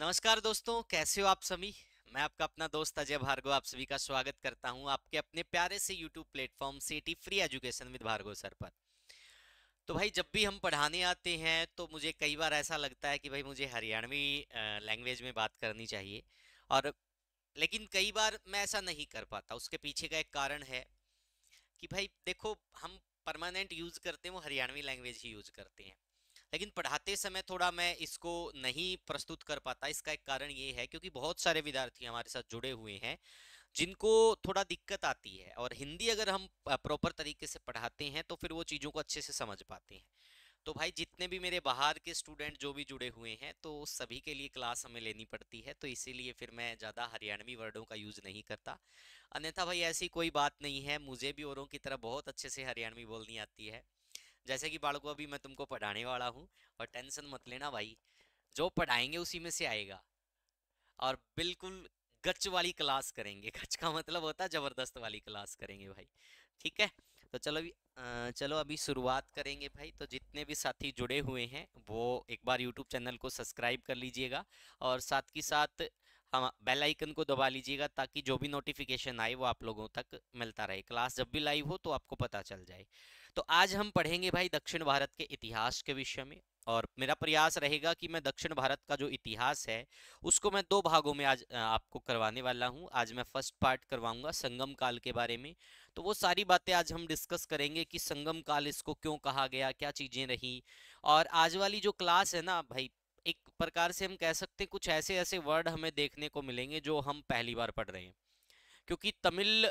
नमस्कार दोस्तों, कैसे हो आप सभी। मैं आपका अपना दोस्त अजय भार्गव आप सभी का स्वागत करता हूं आपके अपने प्यारे से YouTube platform city free education with Bhargav sir पर। तो भाई जब भी हम पढ़ाने आते हैं तो मुझे कई बार ऐसा लगता है कि भाई मुझे हरियाणवी लैंग्वेज में बात करनी चाहिए। और लेकिन कई बार मैं ऐसा नहीं कर पाता। उसके पीछे का एक कारण है कि भाई देखो, हम परमानेंट यूज करते हैं वो हरियाणवी लैंग्वेज ही यूज करते हैं। लेकिन पढ़ाते समय थोड़ा मैं इसको नहीं प्रस्तुत कर पाता। इसका एक कारण ये है क्योंकि बहुत सारे विद्यार्थी हमारे साथ जुड़े हुए हैं जिनको थोड़ा दिक्कत आती है, और हिंदी अगर हम प्रॉपर तरीके से पढ़ाते हैं तो फिर वो चीज़ों को अच्छे से समझ पाते हैं। तो भाई जितने भी मेरे बाहर के स्टूडेंट जो भी जुड़े हुए हैं तो सभी के लिए क्लास हमें लेनी पड़ती है, तो इसीलिए फिर मैं ज़्यादा हरियाणवी वर्डों का यूज़ नहीं करता। अन्यथा भाई ऐसी कोई बात नहीं है, मुझे भी औरों की तरह बहुत अच्छे से हरियाणवी बोलनी आती है। जैसे कि बालको अभी मैं तुमको पढ़ाने वाला हूँ, और टेंशन मत लेना भाई, जो पढ़ाएंगे उसी में से आएगा। और बिल्कुल गच वाली क्लास करेंगे। गच का मतलब होता है जबरदस्त वाली क्लास करेंगे भाई। ठीक है। तो चलो अभी शुरुआत करेंगे भाई। तो जितने भी साथी जुड़े हुए हैं वो एक बार यूट्यूब चैनल को सब्सक्राइब कर लीजिएगा, और साथ ही साथ हम बेल आइकन को दबा लीजिएगा ताकि जो भी नोटिफिकेशन आए वो आप लोगों तक मिलता रहे। क्लास जब भी लाइव हो तो आपको पता चल जाए। तो आज हम पढ़ेंगे भाई दक्षिण भारत के इतिहास के विषय में। और मेरा प्रयास रहेगा कि मैं दक्षिण भारत का जो इतिहास है उसको मैं दो भागों में आज आपको करवाने वाला हूँ। आज मैं फर्स्ट पार्ट करवाऊंगा संगम काल के बारे में। तो वो सारी बातें आज हम डिस्कस करेंगे कि संगम काल इसको क्यों कहा गया, क्या चीजें रही। और आज वाली जो क्लास है ना भाई, एक प्रकार से हम कह सकते हैं कुछ ऐसे ऐसे वर्ड हमें देखने को मिलेंगे जो हम पहली बार पढ़ रहे हैं। क्योंकि तमिल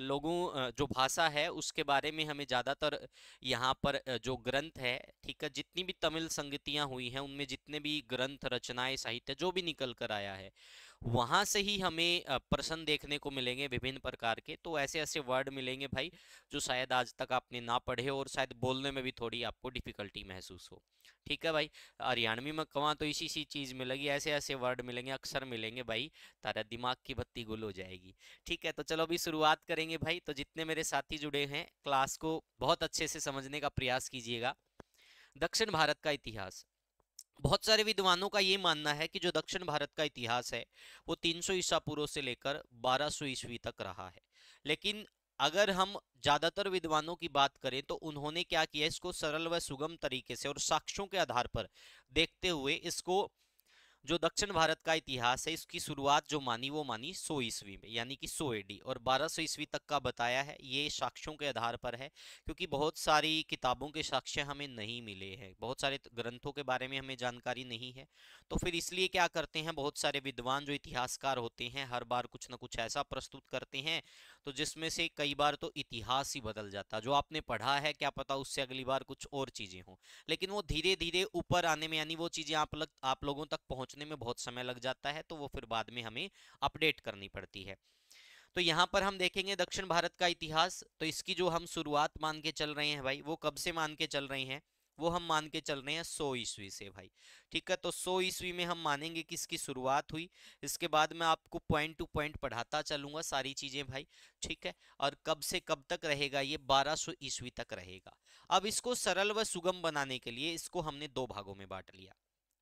लोगों जो भाषा है उसके बारे में हमें ज़्यादातर यहाँ पर जो ग्रंथ है, ठीक है, जितनी भी तमिल संगतियाँ हुई हैं उनमें जितने भी ग्रंथ रचनाएं साहित्य जो भी निकल कर आया है वहां से ही हमें प्रश्न देखने को मिलेंगे विभिन्न प्रकार के। तो ऐसे ऐसे वर्ड मिलेंगे भाई जो शायद आज तक आपने ना पढ़े हो, और शायद बोलने में भी थोड़ी आपको डिफिकल्टी महसूस हो। ठीक है भाई। हरियाणवी में कवा तो इसी सी चीज मिलेगी, ऐसे ऐसे वर्ड मिलेंगे, अक्सर मिलेंगे भाई, तारा दिमाग की बत्ती गुल हो जाएगी। ठीक है। तो चलो अभी शुरुआत करेंगे भाई। तो जितने मेरे साथी जुड़े हैं क्लास को बहुत अच्छे से समझने का प्रयास कीजिएगा। दक्षिण भारत का इतिहास, बहुत सारे विद्वानों का ये मानना है कि जो दक्षिण भारत का इतिहास है वो 300 ईसा पूर्व से लेकर 1200 ईस्वी तक रहा है। लेकिन अगर हम ज्यादातर विद्वानों की बात करें तो उन्होंने क्या किया, इसको सरल व सुगम तरीके से और साक्ष्यों के आधार पर देखते हुए इसको जो दक्षिण भारत का इतिहास है इसकी शुरुआत जो मानी वो मानी 100 ईस्वी में, यानी कि 100 एडी, और 1200 ईस्वी तक का बताया है। ये साक्ष्यों के आधार पर है क्योंकि बहुत सारी किताबों के साक्ष्य हमें नहीं मिले हैं, बहुत सारे ग्रंथों के बारे में हमें जानकारी नहीं है। तो फिर इसलिए क्या करते हैं बहुत सारे विद्वान जो इतिहासकार होते हैं हर बार कुछ ना कुछ ऐसा प्रस्तुत करते हैं तो जिसमें से कई बार तो इतिहास ही बदल जाता। जो आपने पढ़ा है क्या पता उससे अगली बार कुछ और चीजें हों, लेकिन वो धीरे धीरे ऊपर आने में, यानी वो चीजें आप लोगों तक पहुंचने में बहुत समय लग जाता है, तो वो फिर बाद में हमें अपडेट करनी पड़ती है। तो यहाँ पर हम देखेंगे दक्षिण भारत का इतिहास। तो इसकी जो हम शुरुआत मान के चल रहे हैं भाई, वो कब से मान के चल रहे हैं, वो हम मान के चल रहे हैं 100 ईस्वी से भाई। ठीक है। तो 100 ईस्वी में हम मानेंगे कि इसकी शुरुआत हुई। इसके बाद मैं आपको पॉइंट टू पॉइंट पढ़ाता चलूंगा सारी चीजें भाई। ठीक है। और कब से कब तक रहेगा, ये 1200 ईस्वी तक रहेगा। अब इसको सरल व सुगम बनाने के लिए इसको हमने दो भागों में बांट लिया।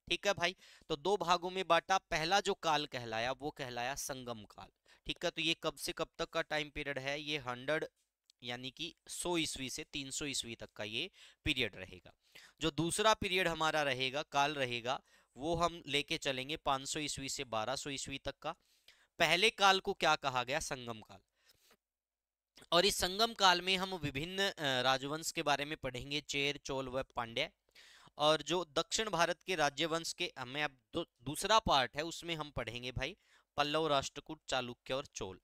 ठीक है भाई। तो दो भागों में बांटा। पहला जो काल कहलाया वो कहलाया संगम काल। ठीक है। तो ये कब से कब तक का टाइम पीरियड है, ये 100 यानी कि 100 ईस्वी से 300 ईस्वी तक का ये पीरियड रहेगा। जो दूसरा पीरियड हमारा रहेगा, काल रहेगा, वो हम लेके चलेंगे 500 ईस्वी से 1200 ईस्वी तक का। पहले काल को क्या कहा गया, संगम काल। और इस संगम काल में हम विभिन्न राजवंश के बारे में पढ़ेंगे, चेर चोल व पांड्य। और जो दक्षिण भारत के राज्यवंश के हमें अब दूसरा पार्ट है उसमें हम पढ़ेंगे भाई पल्लव, राष्ट्रकूट, चालुक्य और चोल।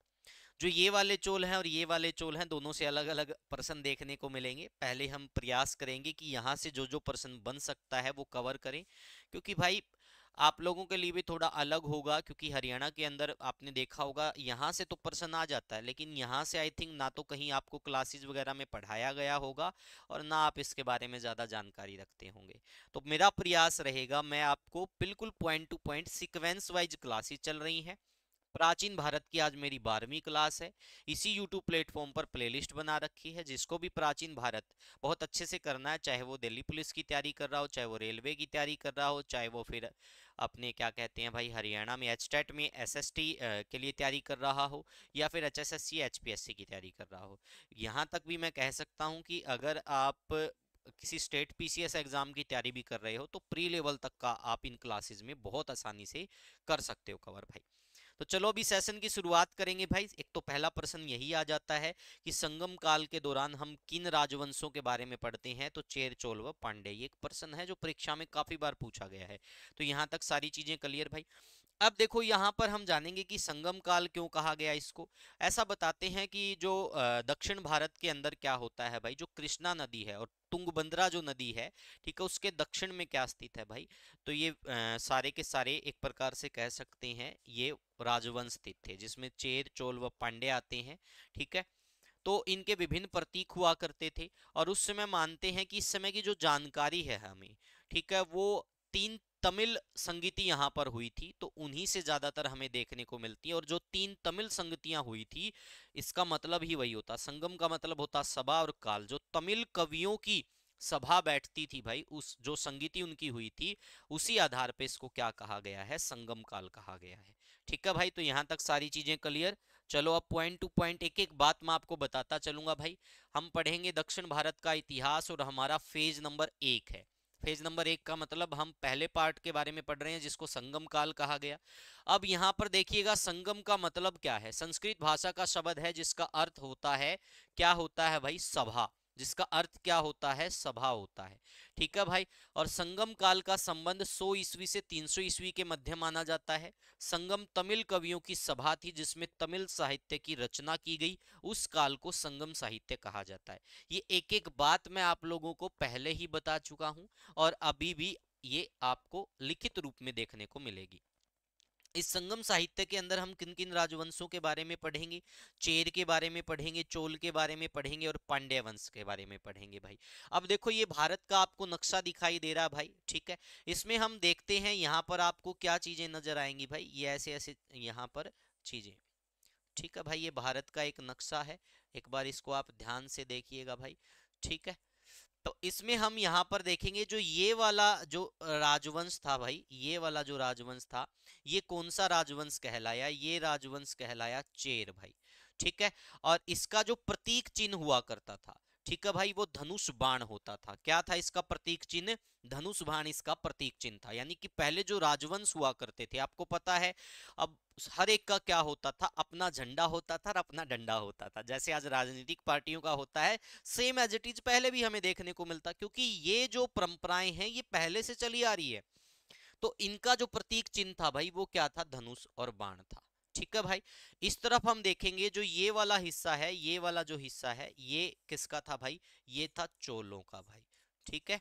जो ये वाले चोल हैं और ये वाले चोल हैं दोनों से अलग अलग प्रश्न देखने को मिलेंगे। पहले हम प्रयास करेंगे कि यहाँ से जो जो प्रश्न बन सकता है वो कवर करें, क्योंकि भाई आप लोगों के लिए भी थोड़ा अलग होगा। क्योंकि हरियाणा के अंदर आपने देखा होगा यहाँ से तो प्रश्न आ जाता है, लेकिन यहाँ से आई थिंक ना तो कहीं आपको क्लासेस वगैरह में पढ़ाया गया होगा और ना आप इसके बारे में ज़्यादा जानकारी रखते होंगे। तो मेरा प्रयास रहेगा, मैं आपको बिल्कुल point two point sequence wise classes चल रही हैं। प्राचीन भारत की आज मेरी 12वीं क्लास है। इसी YouTube प्लेटफॉर्म पर प्लेलिस्ट बना रखी है, जिसको भी प्राचीन भारत बहुत अच्छे से करना है, चाहे वो दिल्ली पुलिस की तैयारी कर रहा हो, चाहे वो रेलवे की तैयारी कर रहा हो, चाहे वो फिर अपने क्या कहते हैं भाई हरियाणा में एचटेट में एसएसटी के लिए तैयारी कर रहा हो, या फिर एचएसएससी एचपीएससी की तैयारी कर रहा हो। यहाँ तक भी मैं कह सकता हूँ कि अगर आप किसी स्टेट पीसीएस एग्जाम की तैयारी भी कर रहे हो तो प्री लेवल तक का आप इन क्लासेस में बहुत आसानी से कर सकते हो कवर भाई। तो चलो अभी सेशन की शुरुआत करेंगे भाई। एक तो पहला प्रश्न यही आ जाता है कि संगम काल के दौरान हम किन राजवंशों के बारे में पढ़ते हैं, तो चेर चोल व पांड्य। ये एक प्रश्न है जो परीक्षा में काफी बार पूछा गया है। तो यहाँ तक सारी चीजें क्लियर भाई। अब देखो यहाँ पर हम जानेंगे कि संगम काल क्यों कहा गया इसको। ऐसा बताते हैं कि जो दक्षिण भारत के अंदर क्या होता है भाई, जो कृष्णा नदी है और तुंगभद्रा जो नदी है, ठीक है, उसके दक्षिण में क्या स्थित है भाई, तो ये सारे के सारे एक प्रकार से कह सकते हैं ये राजवंश स्थित थे, जिसमें चेर चोल व पांड्य आते हैं। ठीक है, तो इनके विभिन्न प्रतीक हुआ करते थे। और उस समय मानते हैं कि इस समय की जो जानकारी है हमें, ठीक है, वो तीन तमिल संगीति यहाँ पर हुई थी, तो उन्हीं से ज्यादातर हमें देखने को मिलती है। और जो तीन तमिल संगतियां हुई थी, इसका मतलब ही वही होता, संगम का मतलब होता सभा और काल। जो तमिल कवियों की सभा बैठती थी भाई, उस जो संगीति उनकी हुई थी, उसी आधार पे इसको क्या कहा गया है, संगम काल कहा गया है। ठीक है भाई, तो यहां तक सारी चीजें क्लियर। चलो अब पॉइंट टू पॉइंट एक एक बात मैं आपको बताता चलूंगा भाई। हम पढ़ेंगे दक्षिण भारत का इतिहास और हमारा फेज नंबर 1 है। फेज नंबर 1 का मतलब हम पहले पार्ट के बारे में पढ़ रहे हैं जिसको संगम काल कहा गया। अब यहाँ पर देखिएगा संगम का मतलब क्या है। संस्कृत भाषा का शब्द है जिसका अर्थ होता है, क्या होता है भाई, सभा। जिसका अर्थ क्या होता है, सभा होता है। ठीक है भाई। और संगम काल का संबंध 100 ईस्वी से 300 ईस्वी के मध्य माना जाता है। संगम तमिल कवियों की सभा थी जिसमें तमिल साहित्य की रचना की गई। उस काल को संगम साहित्य कहा जाता है। ये एक एक बात मैं आप लोगों को पहले ही बता चुका हूं और अभी भी ये आपको लिखित रूप में देखने को मिलेगी। इस संगम साहित्य के अंदर हम किन किन राजवंशों के बारे में पढ़ेंगे, चेर के बारे में पढ़ेंगे, चोल के बारे में पढ़ेंगे और पांड्य वंश के बारे में पढ़ेंगे भाई। अब देखो ये भारत का आपको नक्शा दिखाई दे रहा है भाई, ठीक है। इसमें हम देखते हैं यहाँ पर आपको क्या चीजें नजर आएंगी भाई, ये ऐसे ऐसे यहाँ पर चीजें। ठीक है भाई, ये भारत का एक नक्शा है, एक बार इसको आप ध्यान से देखिएगा भाई। ठीक है, तो इसमें हम यहाँ पर देखेंगे जो ये वाला जो राजवंश था भाई, ये वाला जो राजवंश था, ये कौन सा राजवंश कहलाया, ये राजवंश कहलाया चेर भाई। ठीक है, और इसका जो प्रतीक चिन्ह हुआ करता था, ठीक है भाई, वो धनुष बाण होता था। क्या था इसका प्रतीक चिन्ह, धनुष बाण इसका प्रतीक चिन्ह था। यानी कि पहले जो राजवंश हुआ करते थे, आपको पता है, अब हर एक का क्या होता था, अपना झंडा होता था और अपना डंडा होता था। जैसे आज राजनीतिक पार्टियों का होता है, सेम एज इट इज पहले भी हमें देखने को मिलता, क्योंकि ये जो परंपराएं हैं ये पहले से चली आ रही है। तो इनका जो प्रतीक चिन्ह था भाई, वो क्या था, धनुष और बाण था। ठीक है भाई। इस तरफ हम देखेंगे जो ये वाला हिस्सा है, ये वाला जो हिस्सा है, ये किसका था भाई, ये था चोलों का भाई। ठीक है,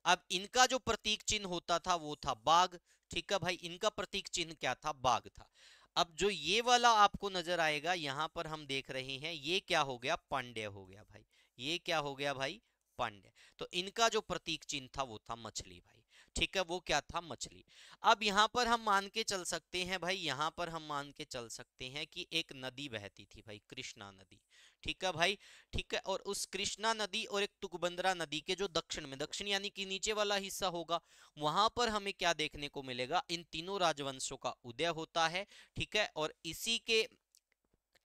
अब इनका जो प्रतीक चिन्ह होता था वो था बाघ। ठीक है भाई, इनका प्रतीक चिन्ह क्या था, बाघ था। अब जो ये वाला आपको नजर आएगा, यहां पर हम देख रहे हैं, ये क्या हो गया, पांड्य हो गया भाई। ये क्या हो गया भाई, पांड्य। तो इनका जो प्रतीक चिन्ह था वो था मछली भाई। ठीक है, वो क्या था, मछली। अब यहां पर हम मान के चल सकते हैं भाई, यहां पर हम मान के चल सकते हैं कि एक नदी बहती थी भाई, कृष्णा नदी। ठीक है भाई। ठीक है, और उस कृष्णा नदी और एक तुंगभद्रा नदी के जो दक्षिण में, दक्षिण यानी कि नीचे वाला हिस्सा होगा, वहां पर हमें क्या देखने को मिलेगा, इन तीनों राजवंशों का उदय होता है। ठीक है, और इसी के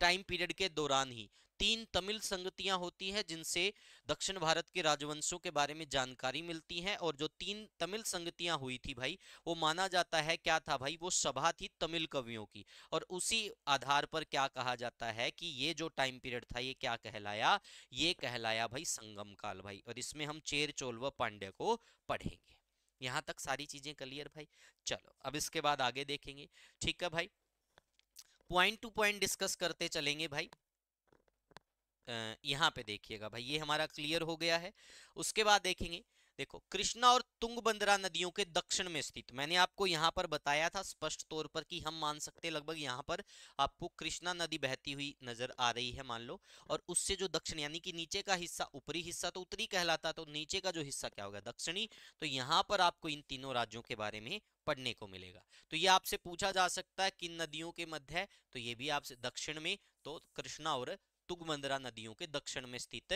टाइम पीरियड के दौरान ही तीन तमिल संगतियां होती हैं जिनसे दक्षिण भारत के राजवंशों के बारे में जानकारी मिलती है। और जो तीन तमिल संगतियां हुई थी भाई, वो माना जाता है क्या था भाई, वो सभा थी तमिल कवियों की। और उसी आधार पर क्या कहा जाता है कि ये जो टाइम पीरियड था ये क्या कहलाया, ये कहलाया भाई संगम काल भाई। और इसमें हम चेर चोल व पांड्य को पढ़ेंगे। यहां तक सारी चीजें क्लियर भाई। चलो अब इसके बाद आगे देखेंगे। ठीक है भाई, पॉइंट टू पॉइंट डिस्कस करते चलेंगे भाई। यहाँ पे देखिएगा भाई, ये हमारा क्लियर हो गया है। उसके बाद देखेंगे, देखो कृष्णा और तुंगभद्रा नदियों के दक्षिण में स्थित, मैंने आपको यहाँ पर बताया था स्पष्ट तौर पर कि हम मान सकते हैं लगभग यहाँ पर आपको कृष्णा नदी बहती हुई नजर आ रही है, मान लो। और उससे जो दक्षिण यानी कि नीचे का हिस्सा, ऊपरी हिस्सा तो उत्तरी कहलाता, तो नीचे का जो हिस्सा क्या होगा, दक्षिणी। तो यहाँ पर आपको इन तीनों राज्यों के बारे में पढ़ने को मिलेगा। तो ये आपसे पूछा जा सकता है किन नदियों के मध्य है, तो ये भी आपसे दक्षिण में, तो कृष्णा और तुंगभद्रा नदियों के दक्षिण में स्थित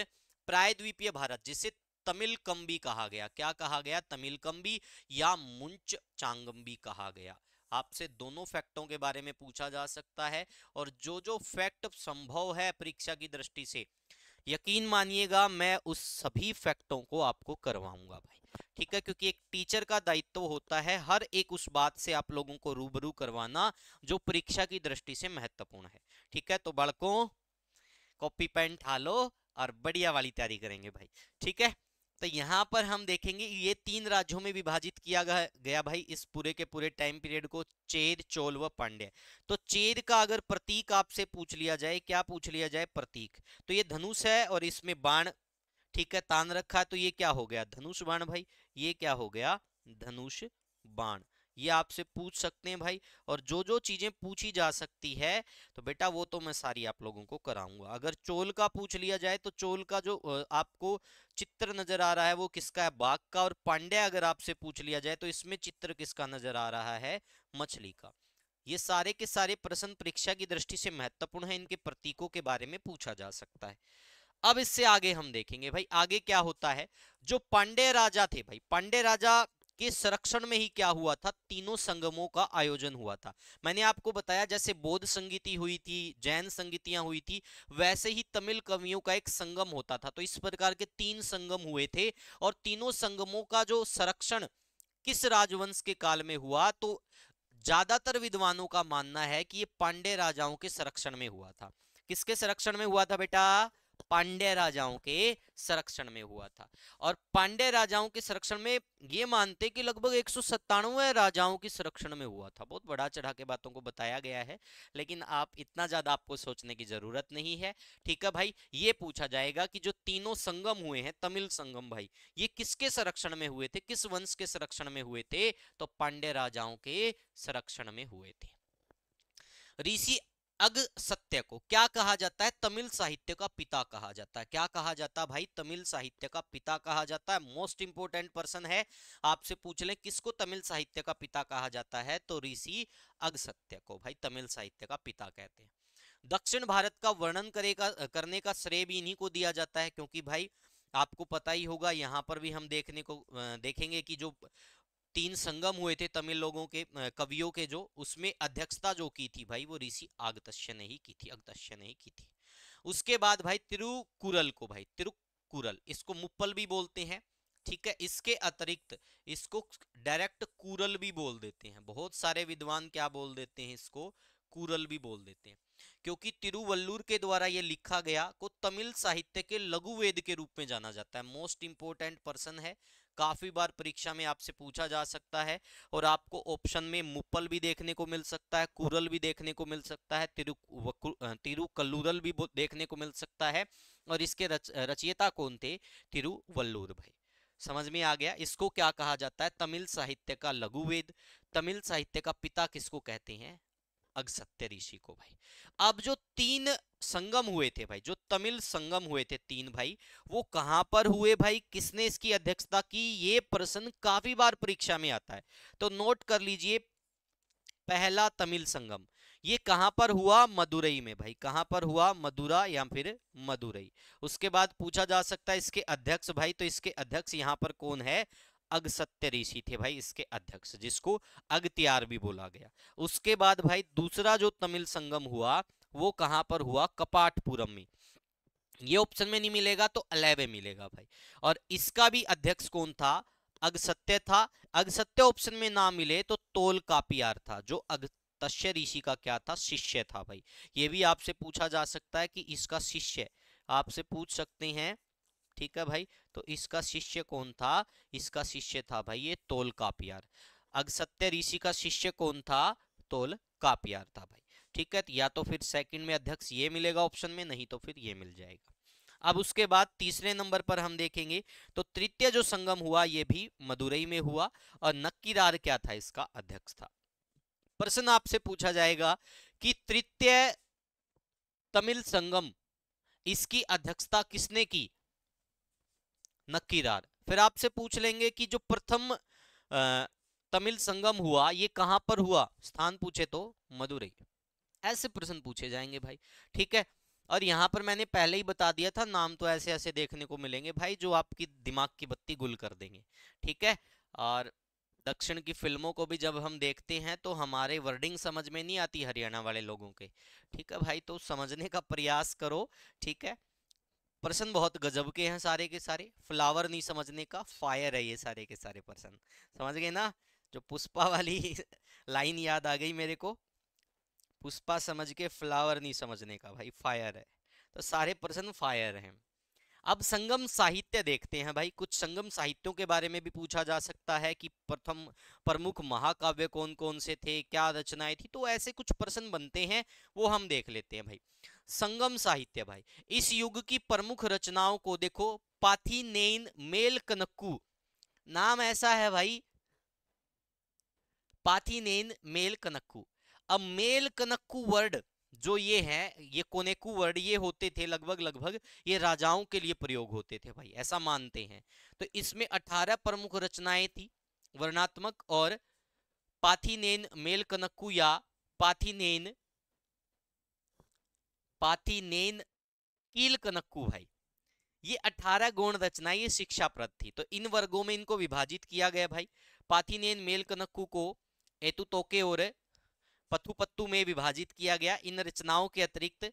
प्रायद्वीपीय भारत, जिसे तमिलकम्बी कहा गया। क्या कहा गया? तमिलकम्बी या मुंच चांगम्बी कहा गया। आपसे दोनों फैक्टों के बारे में पूछा जा सकता है, और जो जो फैक्ट संभव है परीक्षा की दृष्टि से, यकीन मानिएगा मैं उस सभी फैक्टों को आपको करवाऊंगा भाई, ठीक है। क्योंकि एक टीचर का दायित्व होता है हर एक उस बात से आप लोगों को रूबरू करवाना जो परीक्षा की दृष्टि से महत्वपूर्ण है, ठीक है। तो बालकों, कॉपी पेन ठा लो और बढ़िया वाली तैयारी करेंगे भाई, ठीक है। तो यहां पर हम देखेंगे ये 3 राज्यों में विभाजित किया गया भाई इस पूरे के पूरे टाइम पीरियड को, चेर, चोल व पांड्य। तो चेर का अगर प्रतीक आपसे पूछ लिया जाए, क्या पूछ लिया जाए? प्रतीक। तो ये धनुष है और इसमें बाण, ठीक है, तान रखा है, तो ये क्या हो गया? धनुष बाण भाई। ये क्या हो गया? धनुष बाण। ये आपसे पूछ सकते हैं भाई। और जो जो चीजें पूछी जा सकती है तो बेटा वो तो मैं सारी आप लोगों को कराऊंगा। अगर चोल का पूछ लिया जाए तो चोल का जो आपको चित्र नजर आ रहा है वो किसका है? बाघ का। और पांड्य अगर आपसे पूछ लिया जाए तो इसमें चित्र किसका नजर आ रहा है? मछली का। ये सारे के सारे प्रश्न परीक्षा की दृष्टि से महत्वपूर्ण है, इनके प्रतीकों के बारे में पूछा जा सकता है। अब इससे आगे हम देखेंगे भाई आगे क्या होता है। जो पांड्य राजा थे भाई, पांड्य राजा के संरक्षण में ही क्या हुआ था? तीनों संगमों का आयोजन हुआ था। मैंने आपको बताया जैसे बौद्ध संगीति हुई थी, जैन संगीतियां हुई थी, वैसे ही तमिल कवियों का एक संगम होता था। तो इस प्रकार के 3 संगम हुए थे, और तीनों संगमों का जो संरक्षण किस राजवंश के काल में हुआ? तो ज्यादातर विद्वानों का मानना है कि ये पांड्य राजाओं के संरक्षण में हुआ था। किसके संरक्षण में हुआ था बेटा? पांड्य राजाओं के संरक्षण में हुआ था। और पांड्य राजाओं के संरक्षण में ये मानते कि लगभग 197 राजाओं के संरक्षण में हुआ था। बहुत बढ़ा चढ़ा के बातों को बताया गया है, लेकिन आप इतना ज्यादा आपको सोचने की जरूरत नहीं है, ठीक है भाई। ये पूछा जाएगा कि जो तीनों संगम हुए हैं, तमिल संगम भाई, ये किसके संरक्षण में हुए थे? किस वंश के संरक्षण में हुए थे? तो पांड्य राजाओं के संरक्षण में हुए थे। ऋषि अगस्त्य को क्या कहा जाता है? तमिल साहित्य का पिता कहा जाता है। क्या कहा जाता है भाई? तमिल साहित्य का पिता कहा जाता है। मोस्ट इंपोर्टेंट पर्सन है, आपसे पूछ लें किसको तमिल साहित्य का पिता कहा जाता है? तो ऋषि अगस्त्य को भाई तमिल साहित्य का पिता कहते हैं। दक्षिण भारत का वर्णन करने का श्रेय भी इन्हीं को दिया जाता है, क्योंकि भाई आपको पता ही होगा, यहाँ पर भी हम देखेंगे कि जो 3 संगम हुए थे तमिल लोगों के, कवियों के, जो उसमें अध्यक्षता जो की थी भाई वो ऋषि अगस्त्य ने ही की थी, अगस्त्य ने ही की थी। उसके बाद भाई तिरुकुरल को, भाई तिरुकुरल, इसको मुप्पल भी बोलते हैं, ठीक है। इसके अतिरिक्त इसको डायरेक्ट कुरल भी बोल देते हैं। बहुत सारे विद्वान क्या बोल देते हैं? इसको कुरल भी बोल देते हैं, क्योंकि तिरुवल्लुर के द्वारा ये लिखा गया को तमिल साहित्य के लघु वेद के रूप में जाना जाता है। मोस्ट इंपोर्टेंट पर्सन है, काफी बार परीक्षा में आपसे पूछा जा सकता है। और आपको ऑप्शन में मुप्पल भी देखने को मिल सकता है, कुरल भी देखने को मिल सकता है, तिरुकल्लुरल भी देखने को मिल सकता है। और इसके रचयिता कौन थे? तिरुवल्लुर भाई। समझ में आ गया? इसको क्या कहा जाता है? तमिल साहित्य का लघु वेद। तमिल साहित्य का पिता किसको कहते हैं? अगस्त्य ऋषि को भाई। अब जो 3 संगम हुए थे भाई, जो तमिल संगम हुए थे 3 भाई, वो कहां पर हुए भाई? किसने इसकी अध्यक्षता की? ये प्रश्न काफी बार परीक्षा में आता है, तो नोट कर लीजिए। पहला तमिल संगम ये कहां पर हुआ? मदुरई में भाई। कहां पर हुआ? मदुरा या फिर मदुरई। उसके बाद पूछा जा सकता है इसके अध्यक्ष भाई, तो इसके अध्यक्ष यहां पर कौन है? अगस्त्य ऋषि थे भाई इसके अध्यक्ष, जिसको अगत्यार भी बोला गया। उसके बाद भाई दूसरा जो तमिल संगम हुआ वो कहां पर हुआ? कपाटपुरम में। ये ऑप्शन में नहीं मिलेगा तो अलेवे मिलेगा भाई। और इसका भी अध्यक्ष कौन था? अगस्त्य था। अगस्त्य ऑप्शन में ना मिले तो तोलकापियार था, जो अगस्त्य ऋषि का क्या था? शिष्य था भाई। ये भी आपसे पूछा जा सकता है कि इसका शिष्य, आपसे पूछ सकते हैं, ठीक है भाई। तो इसका शिष्य कौन था? इसका शिष्य था भाई ये तोलकापियार। अगस्त्य ऋषि का शिष्य कौन था? तोलकापियार था भाई, ठीक है। या तो फिर सेकंड में अध्यक्ष ये मिलेगा ऑप्शन में, नहीं तो फिर ये मिल जाएगा। अब उसके बाद तीसरे नंबर पर हम देखेंगे तो तृतीय जो संगम हुआ ये भी मदुरई में हुआ, और नक्कीरार क्या था? इसका अध्यक्ष था। प्रश्न आपसे पूछा जाएगा कि तृतीय तमिल संगम, इसकी अध्यक्षता किसने की? नक्कीरार। फिर आपसे पूछ लेंगे कि जो प्रथम तमिल संगम हुआ ये कहां पर हुआ? स्थान पूछे तो मदुरई। ऐसे प्रश्न पूछे जाएंगे भाई, ठीक है। और यहाँ पर मैंने पहले ही बता दिया था, नाम तो ऐसे ऐसे देखने को मिलेंगे भाई जो आपकी दिमाग की बत्ती गुल कर देंगे, ठीक है। और दक्षिण की फिल्मों को भी जब हम देखते हैं तो हमारे वर्डिंग समझ में नहीं आती हरियाणा वाले लोगों के, ठीक है भाई, तो समझने का प्रयास करो, ठीक है। प्रश्न बहुत गजब के हैं सारे के सारे, फ्लावर नहीं समझने का, फायर है ये सारे के सारे प्रश्न, समझ गए ना। जो पुष्पा वाली लाइन याद आ गई मेरे को, पुष्पा समझ के फ्लावर नहीं समझने का, भाई फायर है, तो सारे प्रश्न फायर हैं। अब संगम साहित्य देखते हैं भाई, कुछ संगम साहित्यों के बारे में भी पूछा जा सकता है कि प्रथम प्रमुख महाकाव्य कौन कौन से थे, क्या रचनाएं थी, तो ऐसे कुछ प्रश्न बनते हैं, वो हम देख लेते हैं भाई। संगम साहित्य भाई, इस युग की प्रमुख रचनाओं को देखो, पाथीनेन मेल कनक्कू, नाम ऐसा है भाई, पाथीनेन मेल कनक्कू। अब मेल कनक्कू वर्ड जो ये है, ये कोनेकू वर्ड ये होते थे लगभग लगभग, ये राजाओं के लिए प्रयोग होते थे भाई, ऐसा मानते हैं। तो इसमें 18 प्रमुख रचनाएं थी वर्णात्मक, और पाथीनेन मेल कनक्कू या पाथीनेन पाथीनेन कील कनक्कू भाई, ये 18 गौण रचना, ये शिक्षाप्रद थी। तो इन वर्गों में इनको विभाजित किया गया भाई। पाथीनेन मेल कनक्कू को एतु तोके और पथुपत्तु में विभाजित किया गया। इन रचनाओं के अतिरिक्त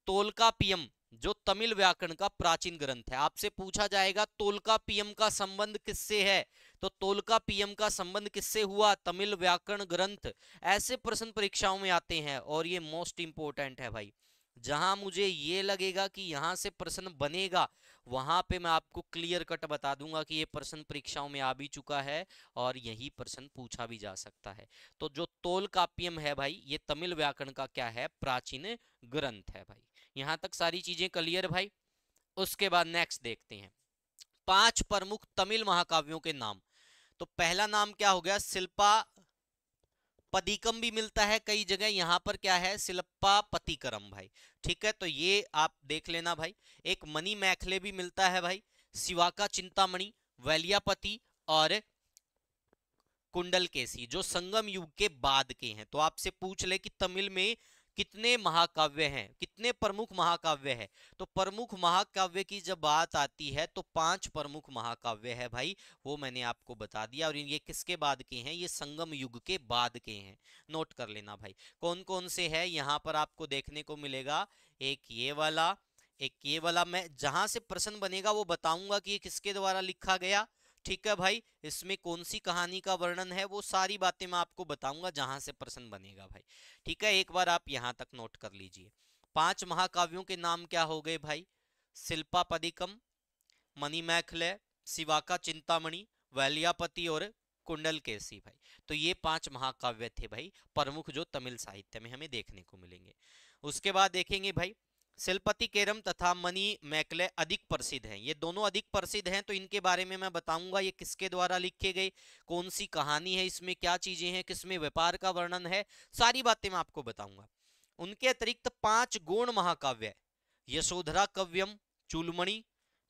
तोलकापियम जो तमिल व्याकरण का प्राचीन ग्रंथ है, आपसे पूछा जाएगा तोलकापियम का संबंध किससे है, तो तोलकापियम का संबंध किससे हुआ, तमिल व्याकरण ग्रंथ। ऐसे प्रश्न परीक्षाओं में आते हैं, और ये मोस्ट इंपोर्टेंट है भाई। जहां मुझे ये लगेगा कि यहां से प्रश्न बनेगा, वहां पे मैं आपको क्लियर कट बता दूंगा कि ये प्रश्न परीक्षाओं में आ भी चुका है और यही प्रश्न पूछा भी जा सकता है। तो जो तोलकाप्यम है भाई, ये तमिल व्याकरण का क्या है, प्राचीन ग्रंथ है भाई। यहां तक सारी चीजें क्लियर भाई। उसके बाद नेक्स्ट देखते हैं 5 प्रमुख तमिल महाकाव्यों के नाम। तो पहला नाम क्या हो गया, शिल्पा पदिकम भी मिलता है कई जगह, यहां पर क्या है, शिल्पा पतिकरम भाई, ठीक है। तो ये आप देख लेना भाई। एक मणि मैखले भी मिलता है भाई, शिवाका चिंतामणि, वैलियापति और कुंडल केसी, जो संगम युग के बाद के हैं। तो आपसे पूछ ले कि तमिल में कितने महाकाव्य हैं, कितने प्रमुख महाकाव्य है, तो प्रमुख महाकाव्य की जब बात आती है तो 5 प्रमुख महाकाव्य है भाई, वो मैंने आपको बता दिया। और ये किसके बाद के हैं, ये संगम युग के बाद के हैं, नोट कर लेना भाई। कौन कौन से है यहाँ पर आपको देखने को मिलेगा, एक ये वाला, एक ये वाला, मैं जहां से प्रश्न बनेगा वो बताऊंगा कि ये किसके द्वारा लिखा गया, ठीक है भाई। इसमें कौन सी कहानी का वर्णन है, वो सारी बातें मैं आपको बताऊंगा जहां से प्रश्न बनेगा भाई, ठीक है। एक बार आप यहां तक नोट कर लीजिए। 5 महाकाव्यों के नाम क्या हो गए भाई, शिल्पा पदिकम, मणिमैखले, शिवाका चिंतामणि, वैलियापति और कुंडल केसी भाई। तो ये 5 महाकाव्य थे भाई प्रमुख, जो तमिल साहित्य में हमें देखने को मिलेंगे। उसके बाद देखेंगे भाई, शिल्पति केरम तथा मणि मैकले अधिक प्रसिद्ध हैं, ये दोनों अधिक प्रसिद्ध हैं। तो इनके बारे में मैं बताऊंगा, ये किसके द्वारा लिखे गए, कौन सी कहानी है, इसमें क्या चीजें हैं, किसमें व्यापार का वर्णन है, सारी बातें मैं आपको बताऊंगा। उनके अतिरिक्त 5 गौण महाकाव्य, यशोधरा कव्यम, चूलमणि,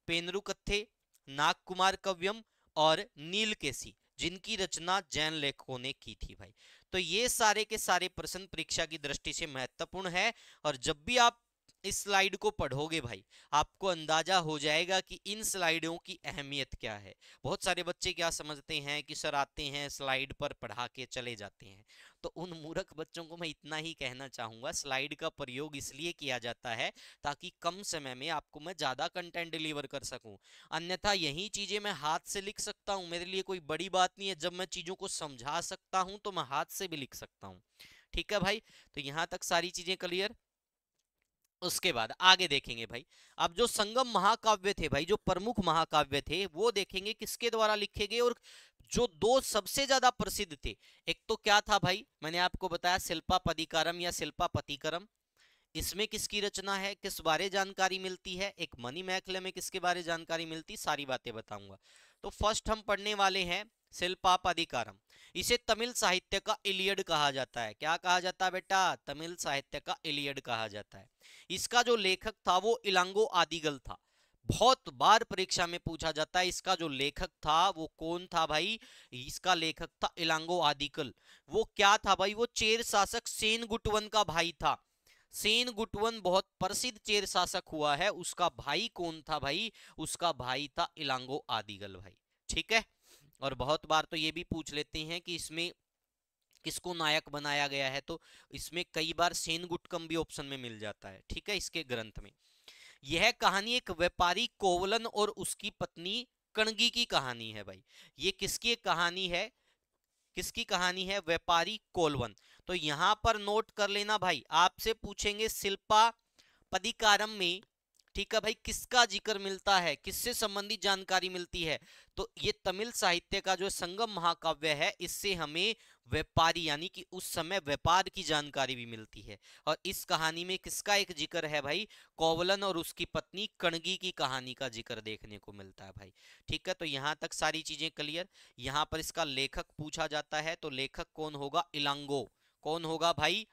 पेनरुकत्थे, नागकुमार कव्यम और नीलकेसी, जिनकी रचना जैन लेखकों ने की थी भाई। तो ये सारे के सारे प्रश्न परीक्षा की दृष्टि से महत्वपूर्ण है, और जब भी आप इस स्लाइड को पढ़ोगे भाई, आपको अंदाजा हो जाएगा कि इन स्लाइडों की अहमियत क्या है। बहुत सारे बच्चे क्या समझते हैं कि सर आते हैं स्लाइड पर पढ़ा के चले जाते हैं, तो उन मूर्ख बच्चों को मैं इतना ही कहना चाहूंगा, स्लाइड का प्रयोग इसलिए किया जाता है ताकि कम समय में आपको मैं ज्यादा कंटेंट डिलीवर कर सकूं। अन्यथा यही चीजें मैं हाथ से लिख सकता हूं, मेरे लिए कोई बड़ी बात नहीं है, जब मैं चीजों को समझा सकता हूं तो मैं हाथ से भी लिख सकता हूं, ठीक है भाई। तो यहां तक सारी चीजें क्लियर। उसके बाद आगे देखेंगे भाई, अब जो संगम महाकाव्य थे भाई, जो प्रमुख महाकाव्य थे, वो देखेंगे किसके द्वारा लिखे गए, और जो 2 सबसे ज्यादा प्रसिद्ध थे, एक तो क्या था भाई, मैंने आपको बताया शिल्पा पदिकारम या शिल्पा पतिकरम, इसमें किसकी रचना है, किस बारे जानकारी मिलती है, एक मणि मैखले में किसके बारे जानकारी मिलती, सारी बातें बताऊंगा। तो फर्स्ट हम पढ़ने वाले हैं शिल्पापदिकारम। इसे तमिल साहित्य का इलियड कहा जाता है। क्या कहा जाता है बेटा, तमिल साहित्य का इलियड कहा जाता है। इसका जो लेखक था वो इलांगो आदिगल था। बहुत बार परीक्षा में पूछा जाता है इसका जो लेखक था वो कौन था भाई, इसका लेखक था इलांगो आदिगल। वो क्या था भाई, वो चेर शासक सेन गुटवन का भाई था। सेनगुटवन बहुत प्रसिद्ध चेर शासक हुआ है, उसका भाई कौन था भाई? उसका भाई था इलांगो आदिगल भाई। ठीक है, और बहुत बार तो ये भी पूछ लेते हैं कि इसमें किसको नायक बनाया गया है, तो इसमें कई बार सेनगुटकम भी ऑप्शन में मिल जाता है। ठीक है, इसके ग्रंथ में। यह कहानी एक व्यापारी कोवलन और उसकी पत्नी कणगी की कहानी है भाई। ये किसकी कहानी है? किसकी कहानी है? व्यापारी कोलवन। तो यहां पर नोट कर लेना भाई, आपसे पूछेंगे शिल्पा पदिकारम में, ठीक है भाई, किसका जिक्र मिलता है, किससे संबंधित जानकारी मिलती है? तो ये तमिल साहित्य का जो संगम महाकाव्य है, इससे हमें व्यापारी यानी कि उस समय व्यापार की जानकारी भी मिलती है। और इस कहानी में किसका एक जिक्र है भाई? कोवलन और उसकी पत्नी कणगी की कहानी का जिक्र देखने को मिलता है भाई। ठीक है, तो यहां तक सारी चीजें क्लियर। यहां पर इसका लेखक पूछा जाता है, तो लेखक कौन होगा? इलांगो। कौन होगा भाई?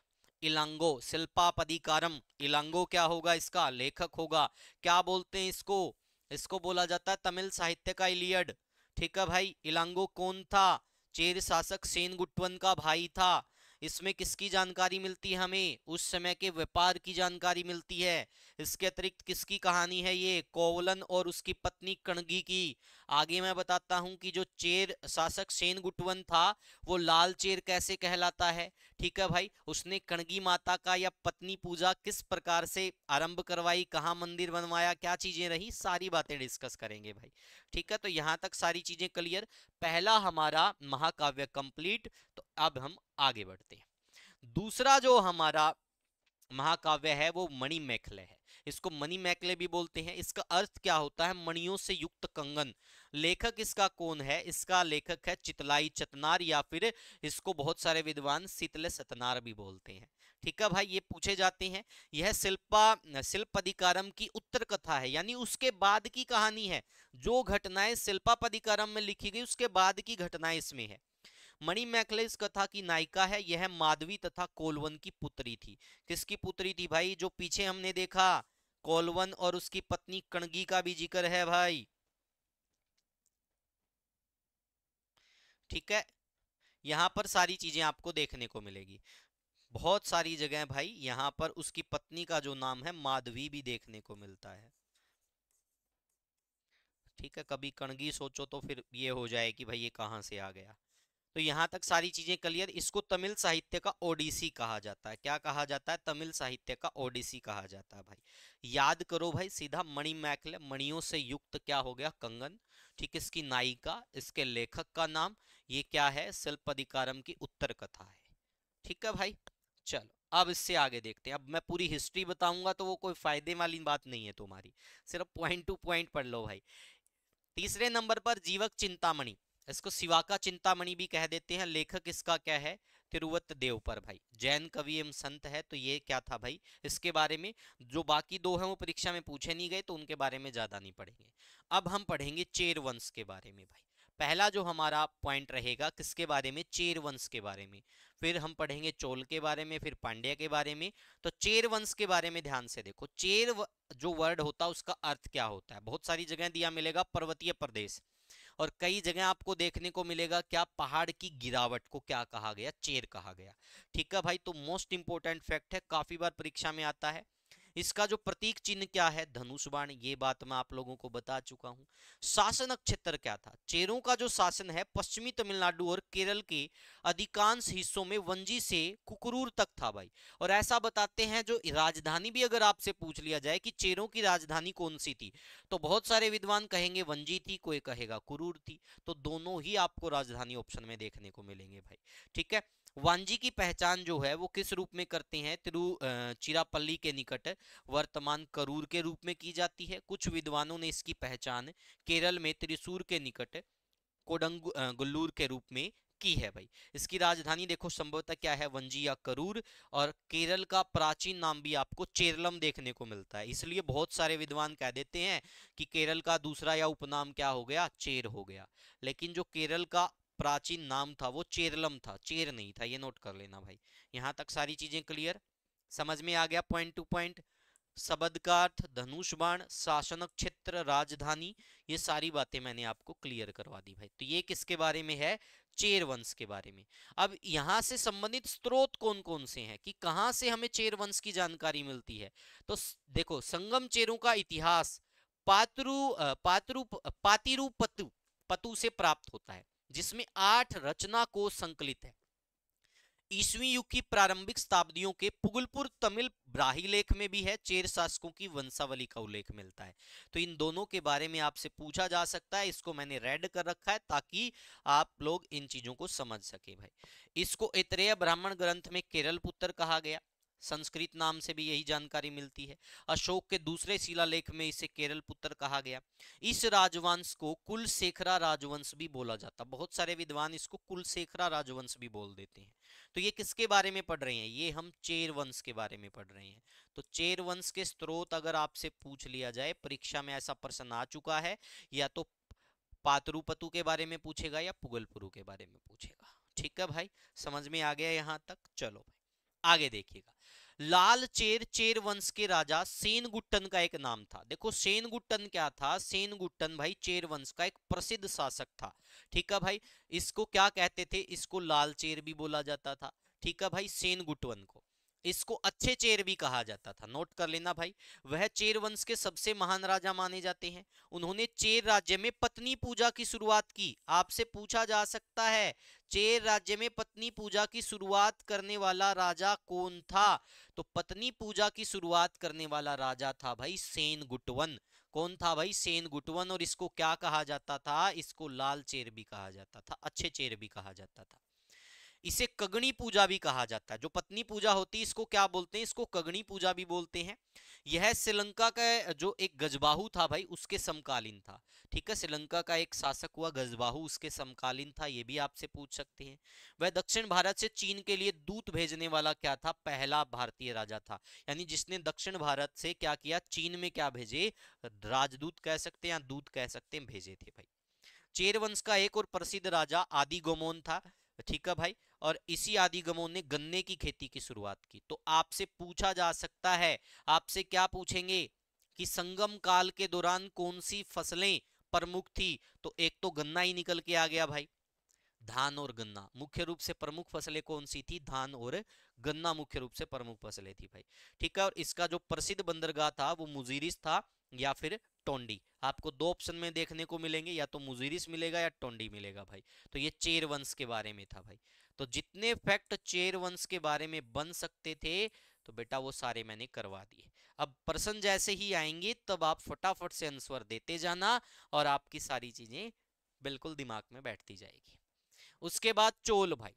इलांगो। शिल्पापदिकारम, इलांगो क्या होगा? इसका लेखक होगा। क्या बोलते हैं इसको? इसको बोला जाता है तमिल साहित्य का इलियड। ठीक है भाई, इलांगो कौन था? चेर शासक सेनगुट्टवन का भाई था। इसमें किसकी जानकारी मिलती है हमें? उस समय के व्यापार की जानकारी मिलती है। इसके अतिरिक्त किसकी कहानी है ये? कोवलन और उसकी पत्नी कणगी की। आगे मैं बताता हूं कि जो चेर शासक सेनगुट्टवन था, वो लाल चेर कैसे कहलाता है। ठीक है भाई, उसने कणगी माता का या पत्नी पूजा किस प्रकार से आरंभ करवाई, कहाँ मंदिर बनवाया, क्या चीजें रही, सारी बातें डिस्कस करेंगे भाई। ठीक है, तो यहां तक सारी चीजें क्लियर। पहला हमारा महाकाव्य कंप्लीट। तो अब हम आगे बढ़ते हैं। दूसरा जो हमारा महाकाव्य है वो मणिमेखले है। इसको मणिमेखले भी बोलते हैं। इसका अर्थ क्या होता है? मणियों से युक्त कंगन। लेखक इसका कौन है? इसका लेखक है चितलाई चतनार, या फिर इसको बहुत सारे विद्वान शीतले सतनार भी बोलते हैं। ठीक है भाई, ये पूछे जाते हैं। यह शिल्पापदिकारम की उत्तर कथा है, यानी उसके बाद की कहानी है। जो घटनाएं शिल्पापदिकारम में लिखी गई, उसके बाद की घटनाएं इसमें है। मणिमेखले इस कथा की नायिका है। यह माधवी तथा कोलवन की पुत्री थी। किसकी पुत्री थी भाई? जो पीछे हमने देखा, कोलवन और उसकी पत्नी कणगी का भी जिक्र है भाई। ठीक है, यहां पर सारी चीजें आपको देखने को मिलेगी। बहुत सारी जगह भाई यहां पर उसकी पत्नी का जो नाम है माधवी भी देखने को मिलता है। ठीक है, कभी कणगी सोचो तो फिर ये हो जाए कि भाई ये कहां से आ गया। तो यहां तक सारी चीजें क्लियर। इसको तमिल साहित्य का ओडिसी कहा जाता है। क्या कहा जाता है? तमिल साहित्य का ओडिसी कहा जाता है भाई। याद करो भाई सीधा, मणिमेखले, मणियों से युक्त क्या हो गया? कंगन। ठीक, इसकी नायिका, इसके लेखक का नाम, ये क्या है? शिल्पादिकारम की उत्तर कथा है। ठीक है भाई, चलो अब इससे आगे देखते हैं। अब मैं पूरी हिस्ट्री बताऊंगा तो वो कोई फायदे वाली बात नहीं है तुम्हारी, सिर्फ पॉइंट टू पॉइंट पढ़ लो भाई। तीसरे नंबर पर जीवक चिंतामणि, इसको शिवाका चिंतामणि भी कह देते हैं। लेखक इसका क्या है? तिरुवत देवपर भाई, जैन कवि एवं संत है। तो ये क्या था भाई? इसके बारे में जो बाकी दो हैं वो परीक्षा में पूछे नहीं गए, तो उनके बारे में ज्यादा नहीं पढ़ेंगे। अब हम पढ़ेंगे चेर वंश के बारे में भाई। पहला जो हमारा पॉइंट रहेगा किसके बारे में? चेर वंश के बारे में। फिर हम पढ़ेंगे चोल के बारे में, फिर पांड्या के बारे में। तो चेर वंश के बारे में ध्यान से देखो। जो वर्ड होता है उसका अर्थ क्या होता है? बहुत सारी जगह दिया मिलेगा पर्वतीय प्रदेश, और कई जगह आपको देखने को मिलेगा क्या? पहाड़ की गिरावट को क्या कहा गया? चेर कहा गया। ठीक है भाई, तो मोस्ट इंपोर्टेंट फैक्ट है, काफी बार परीक्षा में आता है। इसका जो प्रतीक चिन्ह क्या है? धनुष बाण। ये बात मैं आप लोगों को बता चुका हूं। शासन क्षेत्र क्या था? चेरों का जो शासन है पश्चिमी तमिलनाडु और केरल के अधिकांश हिस्सों में वंजी से कुकरूर तक था भाई। और ऐसा बताते हैं, जो राजधानी भी अगर आपसे पूछ लिया जाए कि चेरों की राजधानी कौन सी थी, तो बहुत सारे विद्वान कहेंगे वंजी थी, कोई कहेगा कुरूर थी। तो दोनों ही आपको राजधानी ऑप्शन में देखने को मिलेंगे भाई। ठीक है, वांजी की पहचान जो है वो किस रूप में करते हैं? चिरापल्ली के निकट वर्तमान करूर के रूप में की जाती है। कुछ विद्वानों ने इसकी पहचान केरल में त्रिशूर के निकट कोडंगुल्लूर के रूप में की है भाई। इसकी राजधानी देखो संभवतः क्या है? वंजी या करूर। और केरल का प्राचीन नाम भी आपको चेरलम देखने को मिलता है। इसलिए बहुत सारे विद्वान कह देते हैं कि केरल का दूसरा या उपनाम क्या हो गया? चेर हो गया। लेकिन जो केरल का प्राचीन नाम था वो चेरलम था, चेर नहीं था। ये नोट कर लेना भाई। यहां तक सारी चीजें क्लियर, समझ में आ गया पॉइंट टू पॉइंट। शब्द का अर्थ, धनुष बाण, शासन क्षेत्र, राजधानी, ये सारी बातें मैंने आपको क्लियर करवा दी भाई। तो ये किसके बारे में है? चेर वंश के बारे में। अब यहां से संबंधित स्रोत कौन कौन से हैं कि कहां से हमें चेर वंश की जानकारी मिलती है? तो देखो, संगम चेरों का इतिहास पातिरु पतु से प्राप्त होता है, जिसमें 8 रचना कोश संकलित है। ईसवी युग की प्रारंभिक शताब्दियों के पुगलपुर तमिल ब्राही लेख में भी है चेर शासकों की वंशावली का उल्लेख मिलता है। तो इन दोनों के बारे में आपसे पूछा जा सकता है, इसको मैंने रेड कर रखा है ताकि आप लोग इन चीजों को समझ सके भाई। इसको ऐतरेय ब्राह्मण ग्रंथ में केरल पुत्र कहा गया, संस्कृत नाम से भी यही जानकारी मिलती है। अशोक के दूसरे शिलालेख में इसे केरल पुत्र कहा गया। इस राजवंश को कुलशेखरा राजवंश भी बोला जाता, बहुत सारे विद्वान इसको कुलशेखरा राजवंश भी बोल देते हैं। तो ये किसके बारे में पढ़ रहे हैं? ये हम चेर वंश के बारे में पढ़ रहे हैं। तो चेर वंश के स्रोत अगर आपसे पूछ लिया जाए, परीक्षा में ऐसा प्रश्न आ चुका है, या तो पातरुपतु के बारे में पूछेगा या पुगलपुरु के बारे में पूछेगा। ठीक है भाई, समझ में आ गया यहां तक? चलो भाई आगे देखिएगा। लाल चेर चेर वंश के राजा सेनगुट्टन का एक नाम था। देखो सेनगुट्टन क्या था? सेनगुट्टन भाई चेर वंश का एक प्रसिद्ध शासक था। ठीक है भाई, इसको क्या कहते थे? इसको लाल चेर भी बोला जाता था। ठीक है भाई, सेनगुट्टन को इसको अच्छे चेर भी कहा जाता था, नोट कर लेना भाई। वह चेर वंश के सबसे महान राजा माने जाते हैं। उन्होंने चेर राज्य में पत्नी पूजा की शुरुआत की। आपसे पूछा जा सकता है चेर राज्य में पत्नी पूजा की शुरुआत करने वाला राजा कौन था? तो पत्नी पूजा की शुरुआत करने वाला राजा था भाई सेनगुट्टवन। कौन था भाई? सेनगुट्टवन। और इसको क्या कहा जाता था? इसको लाल चेर भी कहा जाता था, अच्छे चेर भी कहा जाता था। इसे कगनी पूजा भी कहा जाता है। जो पत्नी पूजा होती है इसको क्या बोलते हैं? इसको कगनी पूजा भी बोलते हैं। यह श्रीलंका का जो एक गजबाहु था भाई, उसके समकालीन था। ठीक है, श्रीलंका का एक शासक हुआ गजबाहु, उसके समकालीन था, ये भी आपसे पूछ सकते हैं। वह दक्षिण भारत से चीन के लिए दूत भेजने वाला क्या था? पहला भारतीय राजा था। यानी जिसने दक्षिण भारत से क्या किया? चीन में क्या भेजे? राजदूत कह सकते हैं या दूत कह सकते हैं, भेजे थे भाई। चेर वंश का एक और प्रसिद्ध राजा आदिगमोन था। ठीक है भाई, और इसी आदिगमोन ने गन्ने की खेती की शुरुआत की। तो आपसे पूछा जा सकता है, आपसे क्या पूछेंगे कि संगम काल के दौरान कौन सी फसलें प्रमुख थी? तो एक तो गन्ना ही निकल के आ गया भाई, धान और गन्ना मुख्य रूप से प्रमुख फसलें कौन सी थी? धान और गन्ना मुख्य रूप से प्रमुख फसलें थी भाई। ठीक है, और इसका जो प्रसिद्ध बंदरगाह था वो मुजीरिस था या फिर टोंडी। आपको दो ऑप्शन में देखने को मिलेंगे, या तो मुजीरिस मिलेगा या टोंडी मिलेगा भाई। तो ये चेर वंश के बारे में था भाई। तो जितने फैक्ट चेर वंश के बारे में बन सकते थे तो बेटा वो सारे मैंने करवा दिए। अब प्रश्न जैसे ही आएंगे तब आप फटाफट से आंसर देते जाना और आपकी सारी चीजें बिल्कुल दिमाग में बैठती जाएगी। उसके बाद चोल भाई,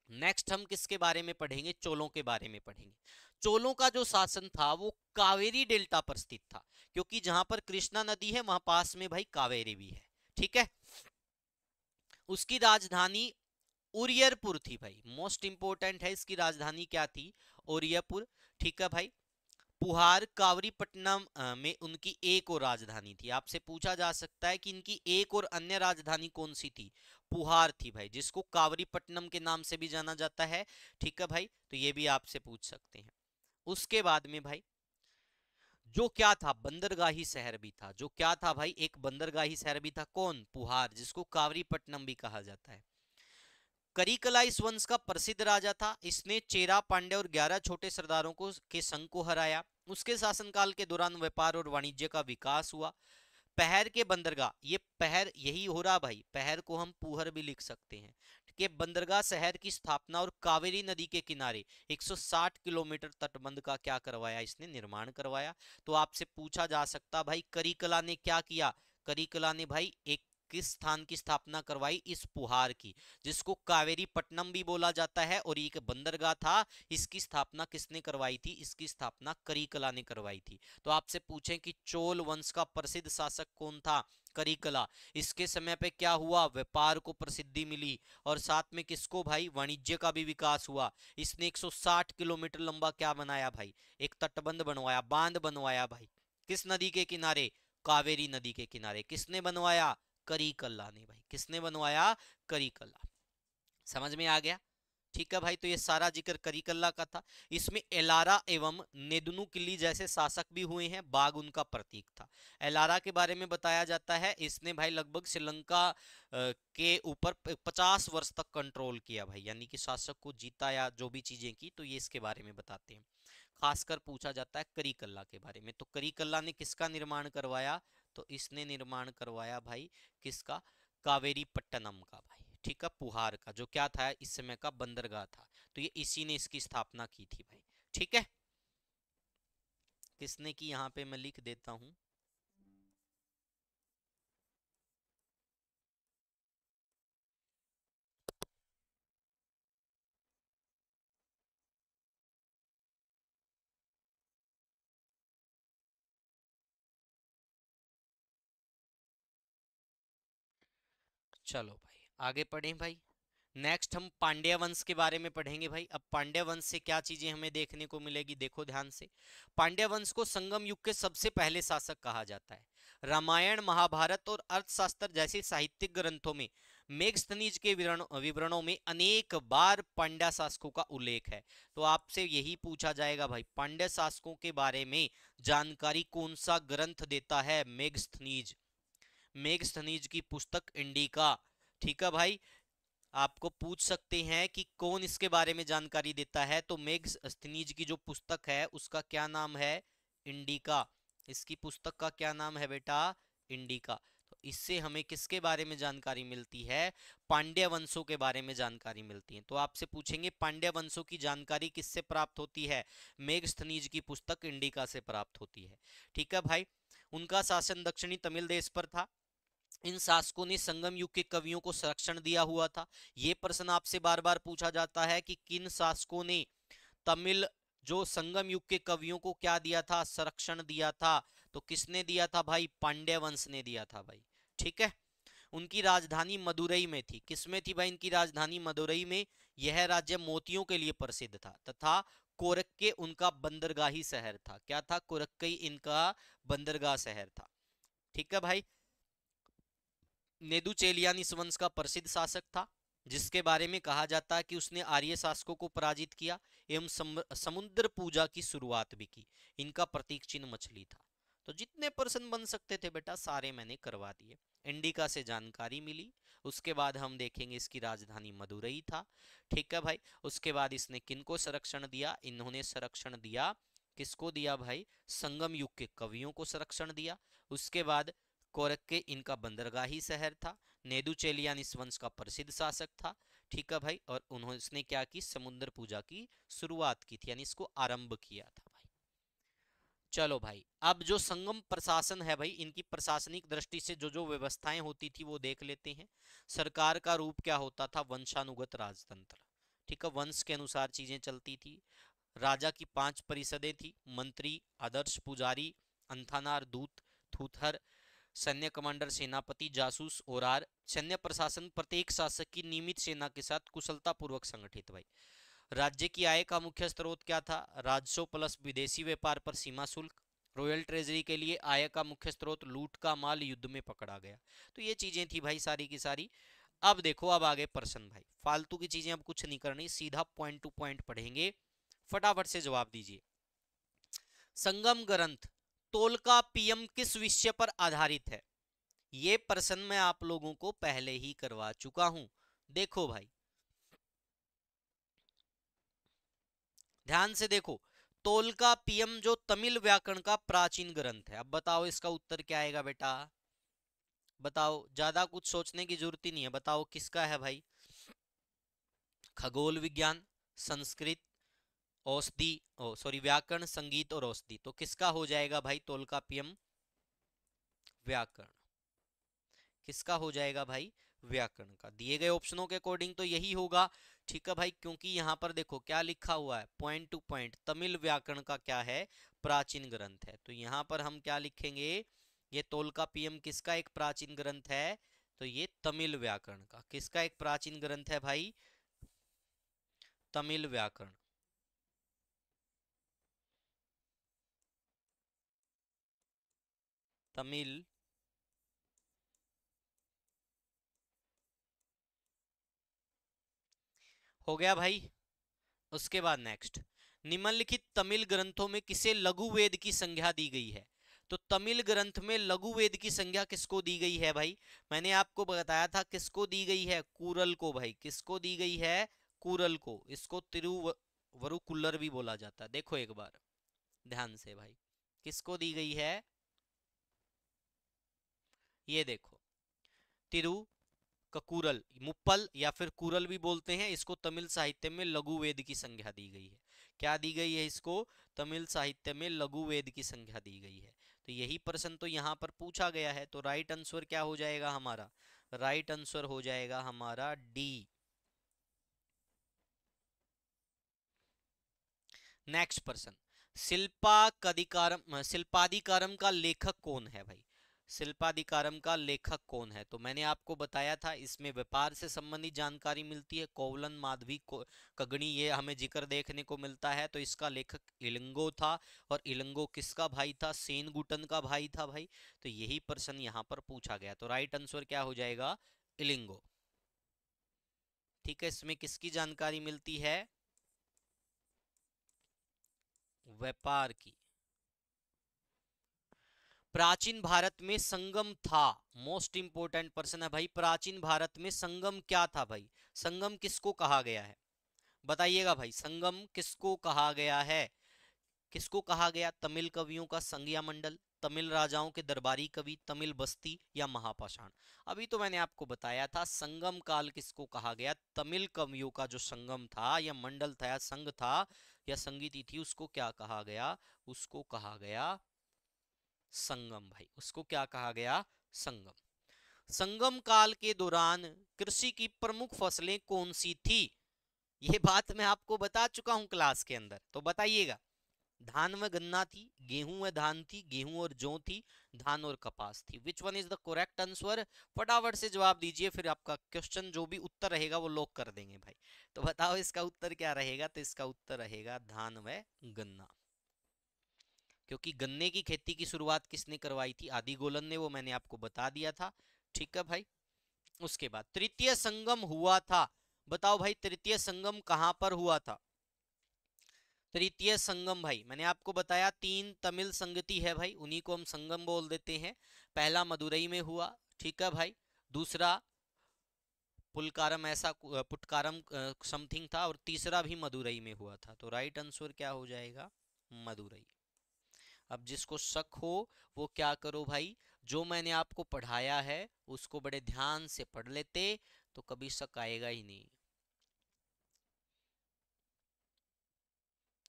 नेक्स्ट हम किसके बारे में पढ़ेंगे? चोलों के बारे में पढ़ेंगे। चोलों का जो शासन था वो कावेरी डेल्टा पर स्थित था, क्योंकि जहां पर कृष्णा नदी है वहां पास में भाई कावेरी भी है। ठीक है, उसकी राजधानी उरियरपुर थी भाई, मोस्ट इंपोर्टेंट है, इसकी राजधानी क्या थी? उरियरपुर। ठीक है भाई, पुहार कावरीपट्टनम में उनकी एक और राजधानी थी। आपसे पूछा जा सकता है कि इनकी एक और अन्य राजधानी कौन सी थी? पुहार थी भाई, जिसको कावरीपट्टनम के नाम से भी जाना जाता है। ठीक है भाई, तो ये भी आपसे पूछ सकते हैं। उसके बाद में भाई जो क्या था? बंदरगाही शहर भी था। जो क्या था भाई? एक बंदरगाही शहर भी था। कौन? पुहार, जिसको कावरीपट्टनम भी कहा जाता है। करिकला इस वंश का प्रसिद्ध राजा था। इसने चेरा पांड्य और 11 छोटे सरदारों को के संघ को हराया। उसके शासनकाल के दौरान व्यापार और वाणिज्य का विकास हुआ। पहर के बंदरगाह, ये पहर यही हो रहा भाई, पहर को हम पुहर भी लिख सकते हैं, के बंदरगाह शहर की स्थापना और कावेरी नदी के किनारे 160 किलोमीटर तटबंध का क्या करवाया? इसने निर्माण करवाया। तो आपसे पूछा जा सकता भाई करिकला ने क्या किया? करिकला ने भाई एक किस स्थान की स्थापना करवाई? इस पुहार की, जिसको कावेरी पट्टनम भी बोला जाता है, और एक बंदरगाह था। इसकी स्थापना किसने करवाई थी? इसकी स्थापना करिकला ने करवाई थी। तो आपसे पूछें कि चोल वंश का प्रसिद्ध शासक कौन था? करिकला। इसके समय पे क्या हुआ? व्यापार को प्रसिद्धि मिली, और साथ में किसको भाई? वाणिज्य का भी विकास हुआ। इसने 160 किलोमीटर लंबा क्या बनाया भाई? एक तटबंध बनवाया, बांध बनवाया भाई। किस नदी के किनारे? कावेरी नदी के किनारे। किसने बनवाया? करिकल्ला ने भाई। किसने बनवाया? करिकल्ला। समझ में आ गया? ठीक है भाई, तो ये सारा जिक्र करिकल्ला का था। इसमें एलारा एवं नेदुनु किल्ली जैसे शासक भी हुए हैं, बाघ उनका प्रतीक था। एलारा के बारे में बताया जाता है, इसने भाई लगभग श्रीलंका के ऊपर 50 वर्ष तक कंट्रोल किया भाई, यानी कि शासक को जीता या जो भी चीजें की, तो ये इसके बारे में बताते हैं। खासकर पूछा जाता है करिकल्ला के बारे में। तो करिकल्ला ने किसका निर्माण करवाया? तो इसने निर्माण करवाया भाई किसका? कावेरी पट्टनम का भाई, ठीक है, पुहार का, जो क्या था इस समय का बंदरगाह था। तो ये इसी ने इसकी स्थापना की थी भाई, ठीक है। किसने की यहाँ पे मैं लिख देता हूं। चलो भाई आगे पढ़ें भाई। नेक्स्ट हम पांड्या वंश के बारे में पढ़ेंगे भाई। अब पांड्या वंश से क्या चीजें हमें देखने को मिलेगी, देखो ध्यान से। पांड्या वंश को संगम युग के सबसे पहले शासक कहा जाता है। रामायण, महाभारत और अर्थशास्त्र जैसे साहित्यिक ग्रंथों में मेगस्थनीज के विवरणों में अनेक बार पांड्या शासकों का उल्लेख है। तो आपसे यही पूछा जाएगा भाई, पांड्या शासकों के बारे में जानकारी कौन सा ग्रंथ देता है? मेगस्थनीज। मेगस्थनीज की पुस्तक इंडिका, ठीक है भाई। आपको पूछ सकते हैं कि कौन इसके बारे में जानकारी देता है, तो मेगस्थनीज की जो पुस्तक है उसका क्या नाम है? इंडिका। इसकी पुस्तक का क्या नाम है बेटा? इंडिका। तो इससे हमें किसके बारे में जानकारी मिलती है? पांड्य वंशों के बारे में जानकारी मिलती है। तो आपसे पूछेंगे पांड्य वंशों की जानकारी किससे प्राप्त होती है? मेगस्थनीज की पुस्तक इंडिका से प्राप्त होती है, ठीक है भाई। उनका शासन दक्षिणी तमिल देश पर था। इन शासकों ने संगम युग के कवियों को संरक्षण दिया हुआ था। यह प्रश्न आपसे बार बार पूछा जाता है कि किन शासकों ने तमिल जो संगम युग के कवियों को क्या दिया था? संरक्षण दिया था। तो किसने दिया था भाई? पांड्य वंश ने दिया था भाई, ठीक है। उनकी राजधानी मदुरई में थी। किसमें थी भाई इनकी राजधानी? मदुरई में। यह राज्य मोतियों के लिए प्रसिद्ध था तथा कोरक्के उनका बंदरगाही शहर था। क्या था? कोरक्कई इनका बंदरगाह शहर था, ठीक है भाई। नेदुचेलियान इस वंश का प्रसिद्ध शासक था, जिसके बारे में कहा जाता है कि उसने आर्य शासकों को पराजित किया एवं समुद्र पूजा की शुरुआत भी की। इनका प्रतीक चिन्ह मछली था। तो जितने प्रश्न बन सकते थे बेटा सारे मैंने करवा दिए। इंडिका से जानकारी मिली। उसके बाद हम देखेंगे इसकी राजधानी मदुरई था, ठीक है भाई। उसके बाद इसने किनको संरक्षण दिया? इन्होंने संरक्षण दिया, किसको दिया भाई? संगम युग के कवियों को संरक्षण दिया। उसके बाद कोरक्के इनका बंदरगाही शहर था। नेदुचेलियान इस वंश का प्रसिद्ध शासक था, ठीक है भाई। और उन्होंने क्या की? समुद्र पूजा की शुरुआत की थी, यानी इसको आरंभ किया था भाई। चलो भाई, अब जो संगम प्रशासन है भाई, इनकी प्रशासनिक दृष्टि से जो जो व्यवस्थाएं होती थी वो देख लेते हैं। सरकार का रूप क्या होता था? वंशानुगत राजतंत्र, ठीक है, वंश के अनुसार चीजें चलती थी। राजा की 5 परिषदें थी: मंत्री, आदर्श पुजारी, अंथानार दूत, थूथर, सैन्य कमांडर, सेनापति, जासूस और आर। सैन्य प्रशासन प्रत्येक शासक की नियमित सेना के साथ कुशलता पूर्वक संगठित भाई। राज्य की आय का मुख्य स्रोत क्या था? राजस्व प्लस विदेशी व्यापार पर सीमा शुल्क। रॉयल ट्रेजरी के लिए आय का मुख्य स्रोत लूट का माल युद्ध में पकड़ा गया। तो ये चीजें थी भाई सारी की सारी। अब देखो, अब आगे प्रश्न भाई, फालतू की चीजें अब कुछ नहीं करनी, सीधा पॉइंट टू पॉइंट पढ़ेंगे। फटाफट से जवाब दीजिए। संगम ग्रंथ तोलका पीएम किस विषय पर आधारित है? ये प्रश्न मैं आप लोगों को पहले ही करवा चुका हूं। देखो भाई, ध्यान से देखो। तोलका पीएम जो तमिल व्याकरण का प्राचीन ग्रंथ है। अब बताओ इसका उत्तर क्या आएगा बेटा? बताओ, ज्यादा कुछ सोचने की जरूरत ही नहीं है, बताओ किसका है भाई? खगोल विज्ञान, संस्कृत, औषधि, ओ सॉरी, व्याकरण, संगीत और औषधि। तो किसका हो जाएगा भाई तोलका पीएम? व्याकरण। किसका हो जाएगा भाई? व्याकरण का। दिए गए ऑप्शनों के अकॉर्डिंग तो यही होगा, ठीक है भाई, क्योंकि यहां पर देखो क्या लिखा हुआ है, पॉइंट टू पॉइंट तमिल व्याकरण का क्या है? प्राचीन ग्रंथ है। तो यहां पर हम क्या लिखेंगे? ये तोलका पीएम किसका एक प्राचीन ग्रंथ है? तो ये तमिल व्याकरण का। किसका एक प्राचीन ग्रंथ है भाई? तमिल व्याकरण। तमिल हो गया भाई। उसके बाद नेक्स्ट, निम्नलिखित तमिल ग्रंथों में किसे लघु वेद की संज्ञा दी गई है? तो तमिल ग्रंथ में लघु वेद की संज्ञा किसको दी गई है भाई? मैंने आपको बताया था किसको दी गई है, कुरल को भाई। किसको दी गई है? कुरल को। इसको तिरुवरुकुल्लर भी बोला जाता है। देखो एक बार ध्यान से भाई, किसको दी गई है? ये देखो, तिरु ककुरल, मुप्पल या फिर कुरल भी बोलते हैं इसको। तमिल साहित्य में लघु वेद की संज्ञा दी गई है। क्या दी गई है इसको? तमिल साहित्य में लघु वेद की संज्ञा दी गई है। तो यही प्रश्न तो यहाँ पर पूछा गया है। तो राइट आंसर क्या हो जाएगा हमारा? राइट आंसर हो जाएगा हमारा डी। नेक्स्ट प्रश्न, शिल्पाधिकारम का लेखक कौन है भाई? शिल्पाधिकारम का लेखक कौन है? तो मैंने आपको बताया था इसमें व्यापार से संबंधित जानकारी मिलती है। कोवलन, माधवी, कगनी, ये हमें जिक्र देखने को मिलता है। तो इसका लेखक इलंगो था। और इलंगो किसका भाई था? सेनगुटन का भाई था भाई। तो यही प्रश्न यहाँ पर पूछा गया। तो राइट आंसर क्या हो जाएगा? इलिंगो। ठीक है, इसमें किसकी जानकारी मिलती है? व्यापार की। प्राचीन भारत में संगम था। मोस्ट इंपोर्टेंट पर्सन है भाई। प्राचीन भारत में संगम क्या था भाई? संगम किसको कहा गया है? बताइएगा भाई, संगम किसको कहा गया है? किसको कहा गया? तमिल कवियों का संज्ञा मंडल, तमिल राजाओं के दरबारी कवि, तमिल बस्ती, या महापाषाण? अभी तो मैंने आपको बताया था संगम काल किसको कहा गया। तमिल कवियों का जो संगम था या मंडल था या संघ था या संगीति थी, उसको क्या कहा गया? उसको कहा गया संगम भाई। उसको क्या कहा गया? संगम। संगम काल के दौरान कृषि की प्रमुख फसलें कौन सी थी? ये बात मैं आपको बता चुका हूं क्लास के अंदर। तो बताइएगा, धान व गन्ना थी, गेहूं व धान थी, गेहूं और जौ थी, धान और कपास थी। Which one is the correct answer? फटाफट से जवाब दीजिए, फिर आपका क्वेश्चन जो भी उत्तर रहेगा वो लॉक कर देंगे भाई। तो बताओ इसका उत्तर क्या रहेगा? तो इसका उत्तर रहेगा धान व गन्ना। क्योंकि गन्ने की खेती की शुरुआत किसने करवाई थी? आदिगोलन ने। वो मैंने आपको बता दिया था। ठीक है भाई। उसके बाद तृतीय संगम हुआ था। बताओ भाई, तृतीय संगम कहां पर हुआ था? तृतीय संगम भाई मैंने आपको बताया 3 तमिल संगति है भाई, उन्हीं को हम संगम बोल देते हैं। पहला मदुरई में हुआ, ठीक है भाई। दूसरा पुलकारम, ऐसा पुटकारम समथिंग था। और तीसरा भी मदुरई में हुआ था। तो राइट आंसर क्या हो जाएगा? मदुरई। अब जिसको शक हो वो क्या करो भाई, जो मैंने आपको पढ़ाया है उसको बड़े ध्यान से पढ़ लेते, तो कभी शक आएगा ही नहीं।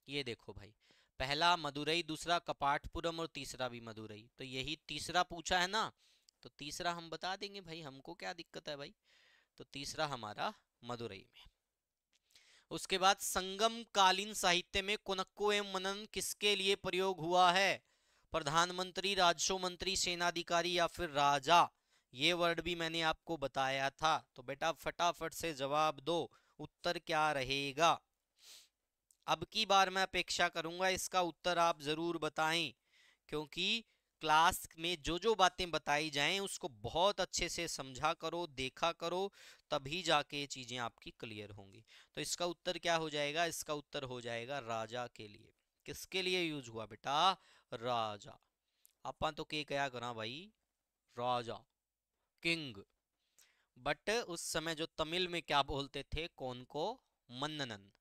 ये देखो भाई, पहला मदुरई, दूसरा कपाटपुरम और तीसरा भी मदुरई। तो यही तीसरा पूछा है ना, तो तीसरा हम बता देंगे भाई, हमको क्या दिक्कत है भाई। तो तीसरा हमारा मदुरई में। उसके बाद संगम कालीन साहित्य में कुनक्को एवं मनन किसके लिए प्रयोग हुआ है? प्रधानमंत्री, राजस्व मंत्री, सेनाधिकारी या फिर राजा? ये वर्ड भी मैंने आपको बताया था। तो बेटा फटाफट से जवाब दो, उत्तर क्या रहेगा? अब की बार मैं अपेक्षा करूंगा इसका उत्तर आप जरूर बताएं, क्योंकि क्लास में जो जो बातें बताई जाएं उसको बहुत अच्छे से समझा करो, देखा करो, तभी जाके ये चीजें आपकी क्लियर होंगी। तो इसका उत्तर क्या हो जाएगा? इसका उत्तर हो जाएगा राजा के लिए। किसके लिए यूज हुआ बेटा? राजा। अपन तो के क्या करा भाई, राजा, किंग। बट उस समय जो तमिल में क्या बोलते थे, कौन को? मन्ननन।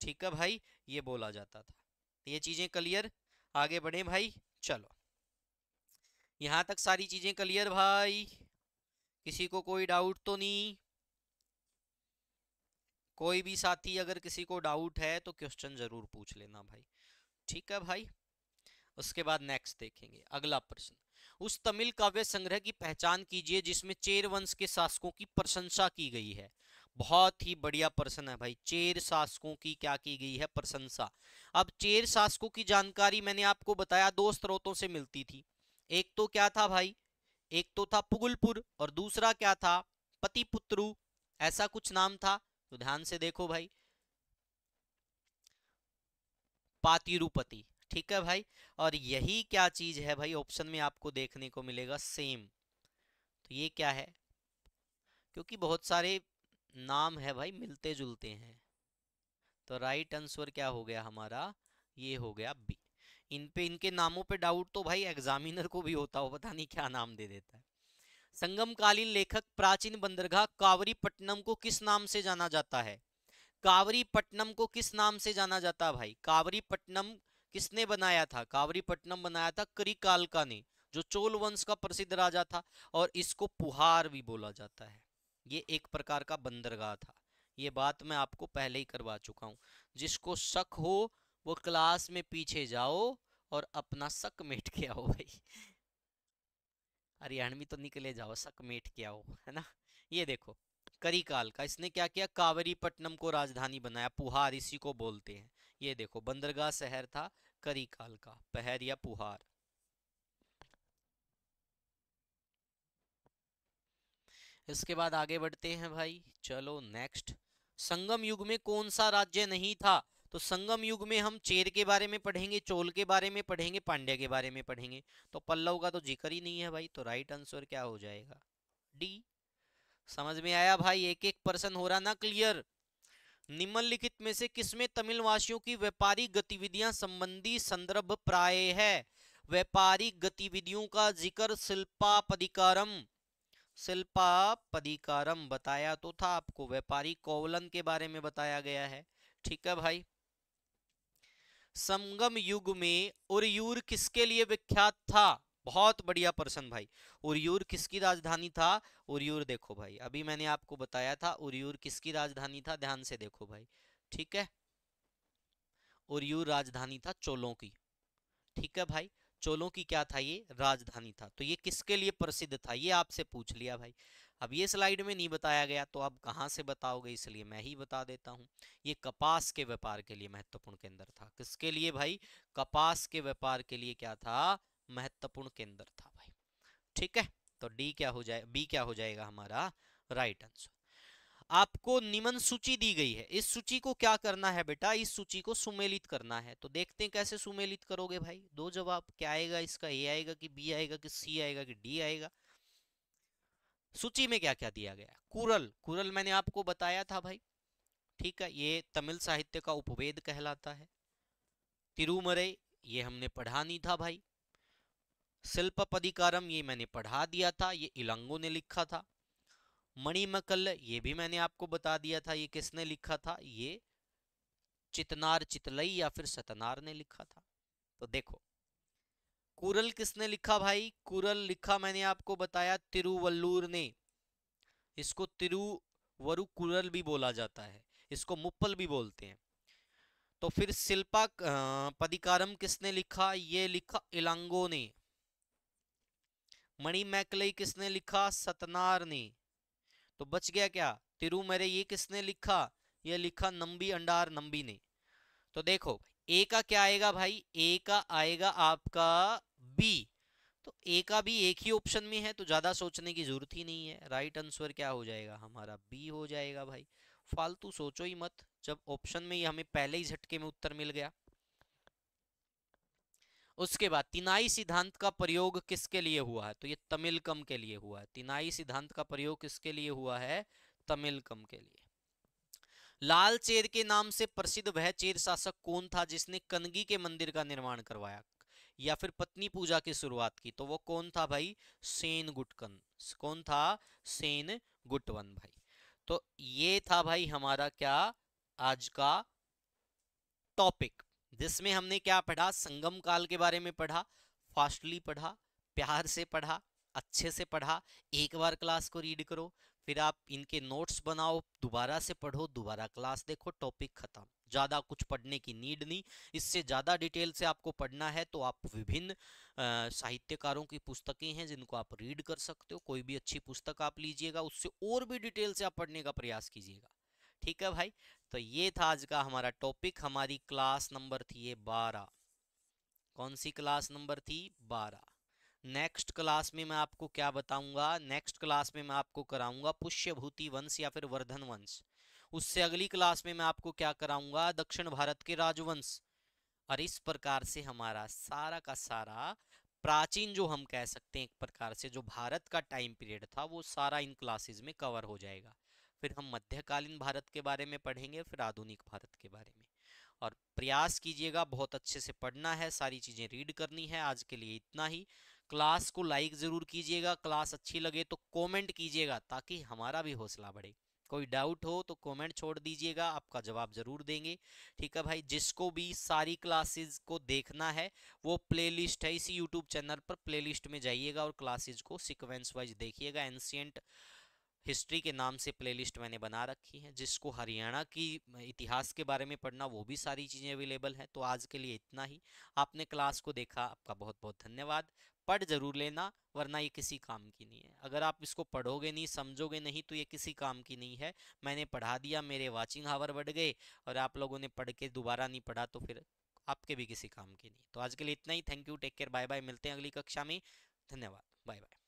ठीक है भाई, ये बोला जाता था। ये चीजें क्लियर? आगे बढ़े भाई, चलो। यहां तक सारी चीजें क्लियर भाई? किसी को कोई डाउट तो नहीं? कोई भी साथी अगर किसी को डाउट है तो क्वेश्चन जरूर पूछ लेना भाई। ठीक है भाई। उसके बाद नेक्स्ट देखेंगे अगला प्रश्न, उस तमिल काव्य संग्रह की पहचान कीजिए जिसमें चेर वंश के शासकों की प्रशंसा की गई है। बहुत ही बढ़िया प्रश्न है भाई। चेर शासकों की क्या की गई है? प्रशंसा। अब चेर शासकों की जानकारी मैंने आपको बताया 2 स्रोतों से मिलती थी। एक तो क्या था भाई? एक तो था पुगलपुर और दूसरा क्या था? पतिपुत्रु, ऐसा कुछ नाम था। तो ध्यान से देखो भाई, पातिरुपति। ठीक है भाई। और यही क्या चीज है भाई, ऑप्शन में आपको देखने को मिलेगा सेम। तो ये क्या है? क्योंकि बहुत सारे नाम है भाई, मिलते जुलते हैं। तो राइट आंसर क्या हो गया हमारा, ये हो गया बी। इन पे इनके नामों पे डाउट तो भाई एग्जामिनर को भी होता हो, पता नहीं क्या नाम दे देता है। संगमकालीन लेखक प्राचीन बंदरगाह कावरीपट्टनम को किस नाम से जाना जाता है? कावरीपट्टनम को किस नाम से जाना जाता है भाई? कावरीपट्टनम किसने बनाया था? कावरीपट्टनम बनाया था करिकालका ने, जो चोल वंश का प्रसिद्ध राजा था। और इसको पुहार भी बोला जाता है। ये एक प्रकार का बंदरगाह था। ये बात मैं आपको पहले ही करवा चुका हूं। जिसको शक हो वो क्लास में पीछे जाओ और अपना शक मिट के आओ भाई। हरियाणवी तो निकले जाओ, शक मिट के आओ, है ना। ये देखो, करिकाल का इसने क्या किया, कावरीपट्टनम को राजधानी बनाया, पुहार इसी को बोलते हैं। ये देखो बंदरगाह शहर था करिकाल का, पहर या पुहार। इसके बाद आगे बढ़ते हैं भाई, चलो नेक्स्ट। संगम युग में कौन सा राज्य नहीं था? तो संगम युग में हम चेर के बारे में पढ़ेंगे, चोल के बारे में पढ़ेंगे, पांड्या के बारे में पढ़ेंगे। तो पल्लव का तो जिक्र ही नहीं है भाई, तो राइट आंसर क्या हो जाएगा, डी। समझ में आया भाई? एक एक पर्सन हो रहा ना क्लियर। निम्नलिखित में से किसमें तमिल वासियों की व्यापारिक गतिविधियां संबंधी संदर्भ प्राय है? व्यापारिक गतिविधियों का जिक्र शिल्पापदिकारम, शिल्पापदिकारम बताया तो था आपको, व्यापारी कोवलन के बारे में बताया गया है। ठीक है भाई। संगम युग में उरयूर किसके लिए विख्यात था? बहुत बढ़िया प्रश्न भाई। उरयूर किसकी राजधानी था? उरयूर देखो भाई, अभी मैंने आपको बताया था उरयूर किसकी राजधानी था, ध्यान से देखो भाई। ठीक है, उरयूर राजधानी था चोलों की। ठीक है भाई, चोलों की क्या था, ये राजधानी था। तो ये किसके लिए प्रसिद्ध था, ये आपसे पूछ लिया भाई। अब ये स्लाइड में नहीं बताया गया तो आप कहां से बताओगे, इसलिए मैं ही बता देता हूं। ये कपास के व्यापार के लिए महत्वपूर्ण केंद्र था। किसके लिए भाई? कपास के व्यापार के लिए क्या था, महत्वपूर्ण केंद्र था भाई। ठीक है, तो डी क्या हो जाए, बी क्या हो जाएगा हमारा राइट आंसर। आपको निम्न सूची दी गई है, इस सूची को क्या करना है बेटा, इस सूची को सुमेलित करना है। तो देखते हैं कैसे सुमेलित करोगे भाई। दो जवाब, क्या आएगा इसका, ए आएगा कि बी आएगा कि सी आएगा कि डी आएगा। सूची में क्या क्या दिया गया, कुरल, कुरल मैंने आपको बताया था भाई। ठीक है, ये तमिल साहित्य का उपवेद कहलाता है। तिरुमरई, ये हमने पढ़ा नहीं था भाई। शिल्पपदिकारम, ये मैंने पढ़ा दिया था, ये इलांगो ने लिखा था। मणिमकल, ये भी मैंने आपको बता दिया था, ये किसने लिखा था, ये चितनार चितलई या फिर सतनार ने लिखा था। तो देखो, कुरल किसने लिखा भाई? कुरल लिखा मैंने आपको बताया तिरुवल्लुर ने। इसको तिरुवरुकुरल भी बोला जाता है, इसको मुप्पल भी बोलते हैं। तो फिर शिल्पा पदिकारम किसने लिखा? ये लिखा इलांगो ने। मणिमैकलई किसने लिखा? सतनार ने। तो बच गया क्या, तिरुमरे, ये किसने लिखा? ये लिखा नंबी अंडार नंबी ने। तो देखो, ए का क्या आएगा भाई, ए का आएगा आपका बी। तो ए का भी एक ही ऑप्शन में है, तो ज्यादा सोचने की जरूरत ही नहीं है। राइट आंसर क्या हो जाएगा हमारा, बी हो जाएगा भाई। फालतू सोचो ही मत, जब ऑप्शन में ही हमें पहले ही झटके में उत्तर मिल गया। उसके बाद तिनाई सिद्धांत का प्रयोग किसके लिए हुआ है? तो ये तमिलकम के लिए हुआ है। तिनाई सिद्धांत का प्रयोग किसके लिए हुआ है? तमिलकम के लिए। लाल चेर के नाम से प्रसिद्ध वह चेर शासक कौन था जिसने कनगी के मंदिर का निर्माण करवाया या फिर पत्नी पूजा की शुरुआत की? तो वो कौन था भाई? सेन गुटकन। कौन था? सेन गुटवन भाई। तो ये था भाई हमारा क्या, आज का टॉपिक, जिसमें हमने क्या पढ़ा, संगम काल के बारे में पढ़ा। फास्टली पढ़ा, प्यार से पढ़ा, अच्छे से पढ़ा। एक बार क्लास को रीड करो, फिर आप इनके नोट्स बनाओ, दोबारा से पढ़ो, दोबारा क्लास देखो, टॉपिक खत्म। ज्यादा कुछ पढ़ने की नीड नहीं। इससे ज्यादा डिटेल से आपको पढ़ना है तो आप विभिन्न साहित्यकारों की पुस्तकें हैं जिनको आप रीड कर सकते हो। कोई भी अच्छी पुस्तक आप लीजिएगा, उससे और भी डिटेल से आप पढ़ने का प्रयास कीजिएगा। ठीक है भाई, तो ये था आज का हमारा टॉपिक। हमारी क्लास नंबर थी ये 12। कौन सी क्लास नंबर थी? 12। नेक्स्ट क्लास में मैं आपको क्या बताऊंगा, नेक्स्ट क्लास में मैं आपको कराऊंगा पुष्यभूति वंश या फिर वर्धन वंश। उससे अगली क्लास में मैं आपको क्या कराऊंगा, दक्षिण भारत के राजवंश। और इस प्रकार से हमारा सारा का सारा प्राचीन, जो हम कह सकते हैं एक प्रकार से, जो भारत का टाइम पीरियड था, वो सारा इन क्लासेस में कवर हो जाएगा। फिर हम मध्यकालीन भारत के बारे में पढ़ेंगे, फिर आधुनिक भारत के बारे में। और प्रयास कीजिएगा, बहुत अच्छे से पढ़ना है, सारी चीजें रीड करनी है। आज के लिए इतना ही। क्लास को लाइक जरूर कीजिएगा, क्लास अच्छी लगे तो कमेंट कीजिएगा ताकि हमारा भी हौसला बढ़े। कोई डाउट हो तो कमेंट छोड़ दीजिएगा, आपका जवाब जरूर देंगे। ठीक है भाई, जिसको भी सारी क्लासेस को देखना है वो प्लेलिस्ट है इसी यूट्यूब चैनल पर, प्लेलिस्ट में जाइएगा और क्लासेस को सीक्वेंस वाइज देखिएगा। एंशियंट हिस्ट्री के नाम से प्लेलिस्ट मैंने बना रखी है। जिसको हरियाणा की इतिहास के बारे में पढ़ना, वो भी सारी चीज़ें अवेलेबल हैं। तो आज के लिए इतना ही। आपने क्लास को देखा, आपका बहुत बहुत धन्यवाद। पढ़ जरूर लेना, वरना ये किसी काम की नहीं है। अगर आप इसको पढ़ोगे नहीं, समझोगे नहीं, तो ये किसी काम की नहीं है। मैंने पढ़ा दिया, मेरे वाचिंग हावर बढ़ गए, और आप लोगों ने पढ़ के दोबारा नहीं पढ़ा तो फिर आपके भी किसी काम की नहीं। तो आज के लिए इतना ही। Thank you, take care, bye bye. मिलते हैं अगली कक्षा में। धन्यवाद, बाय बाय।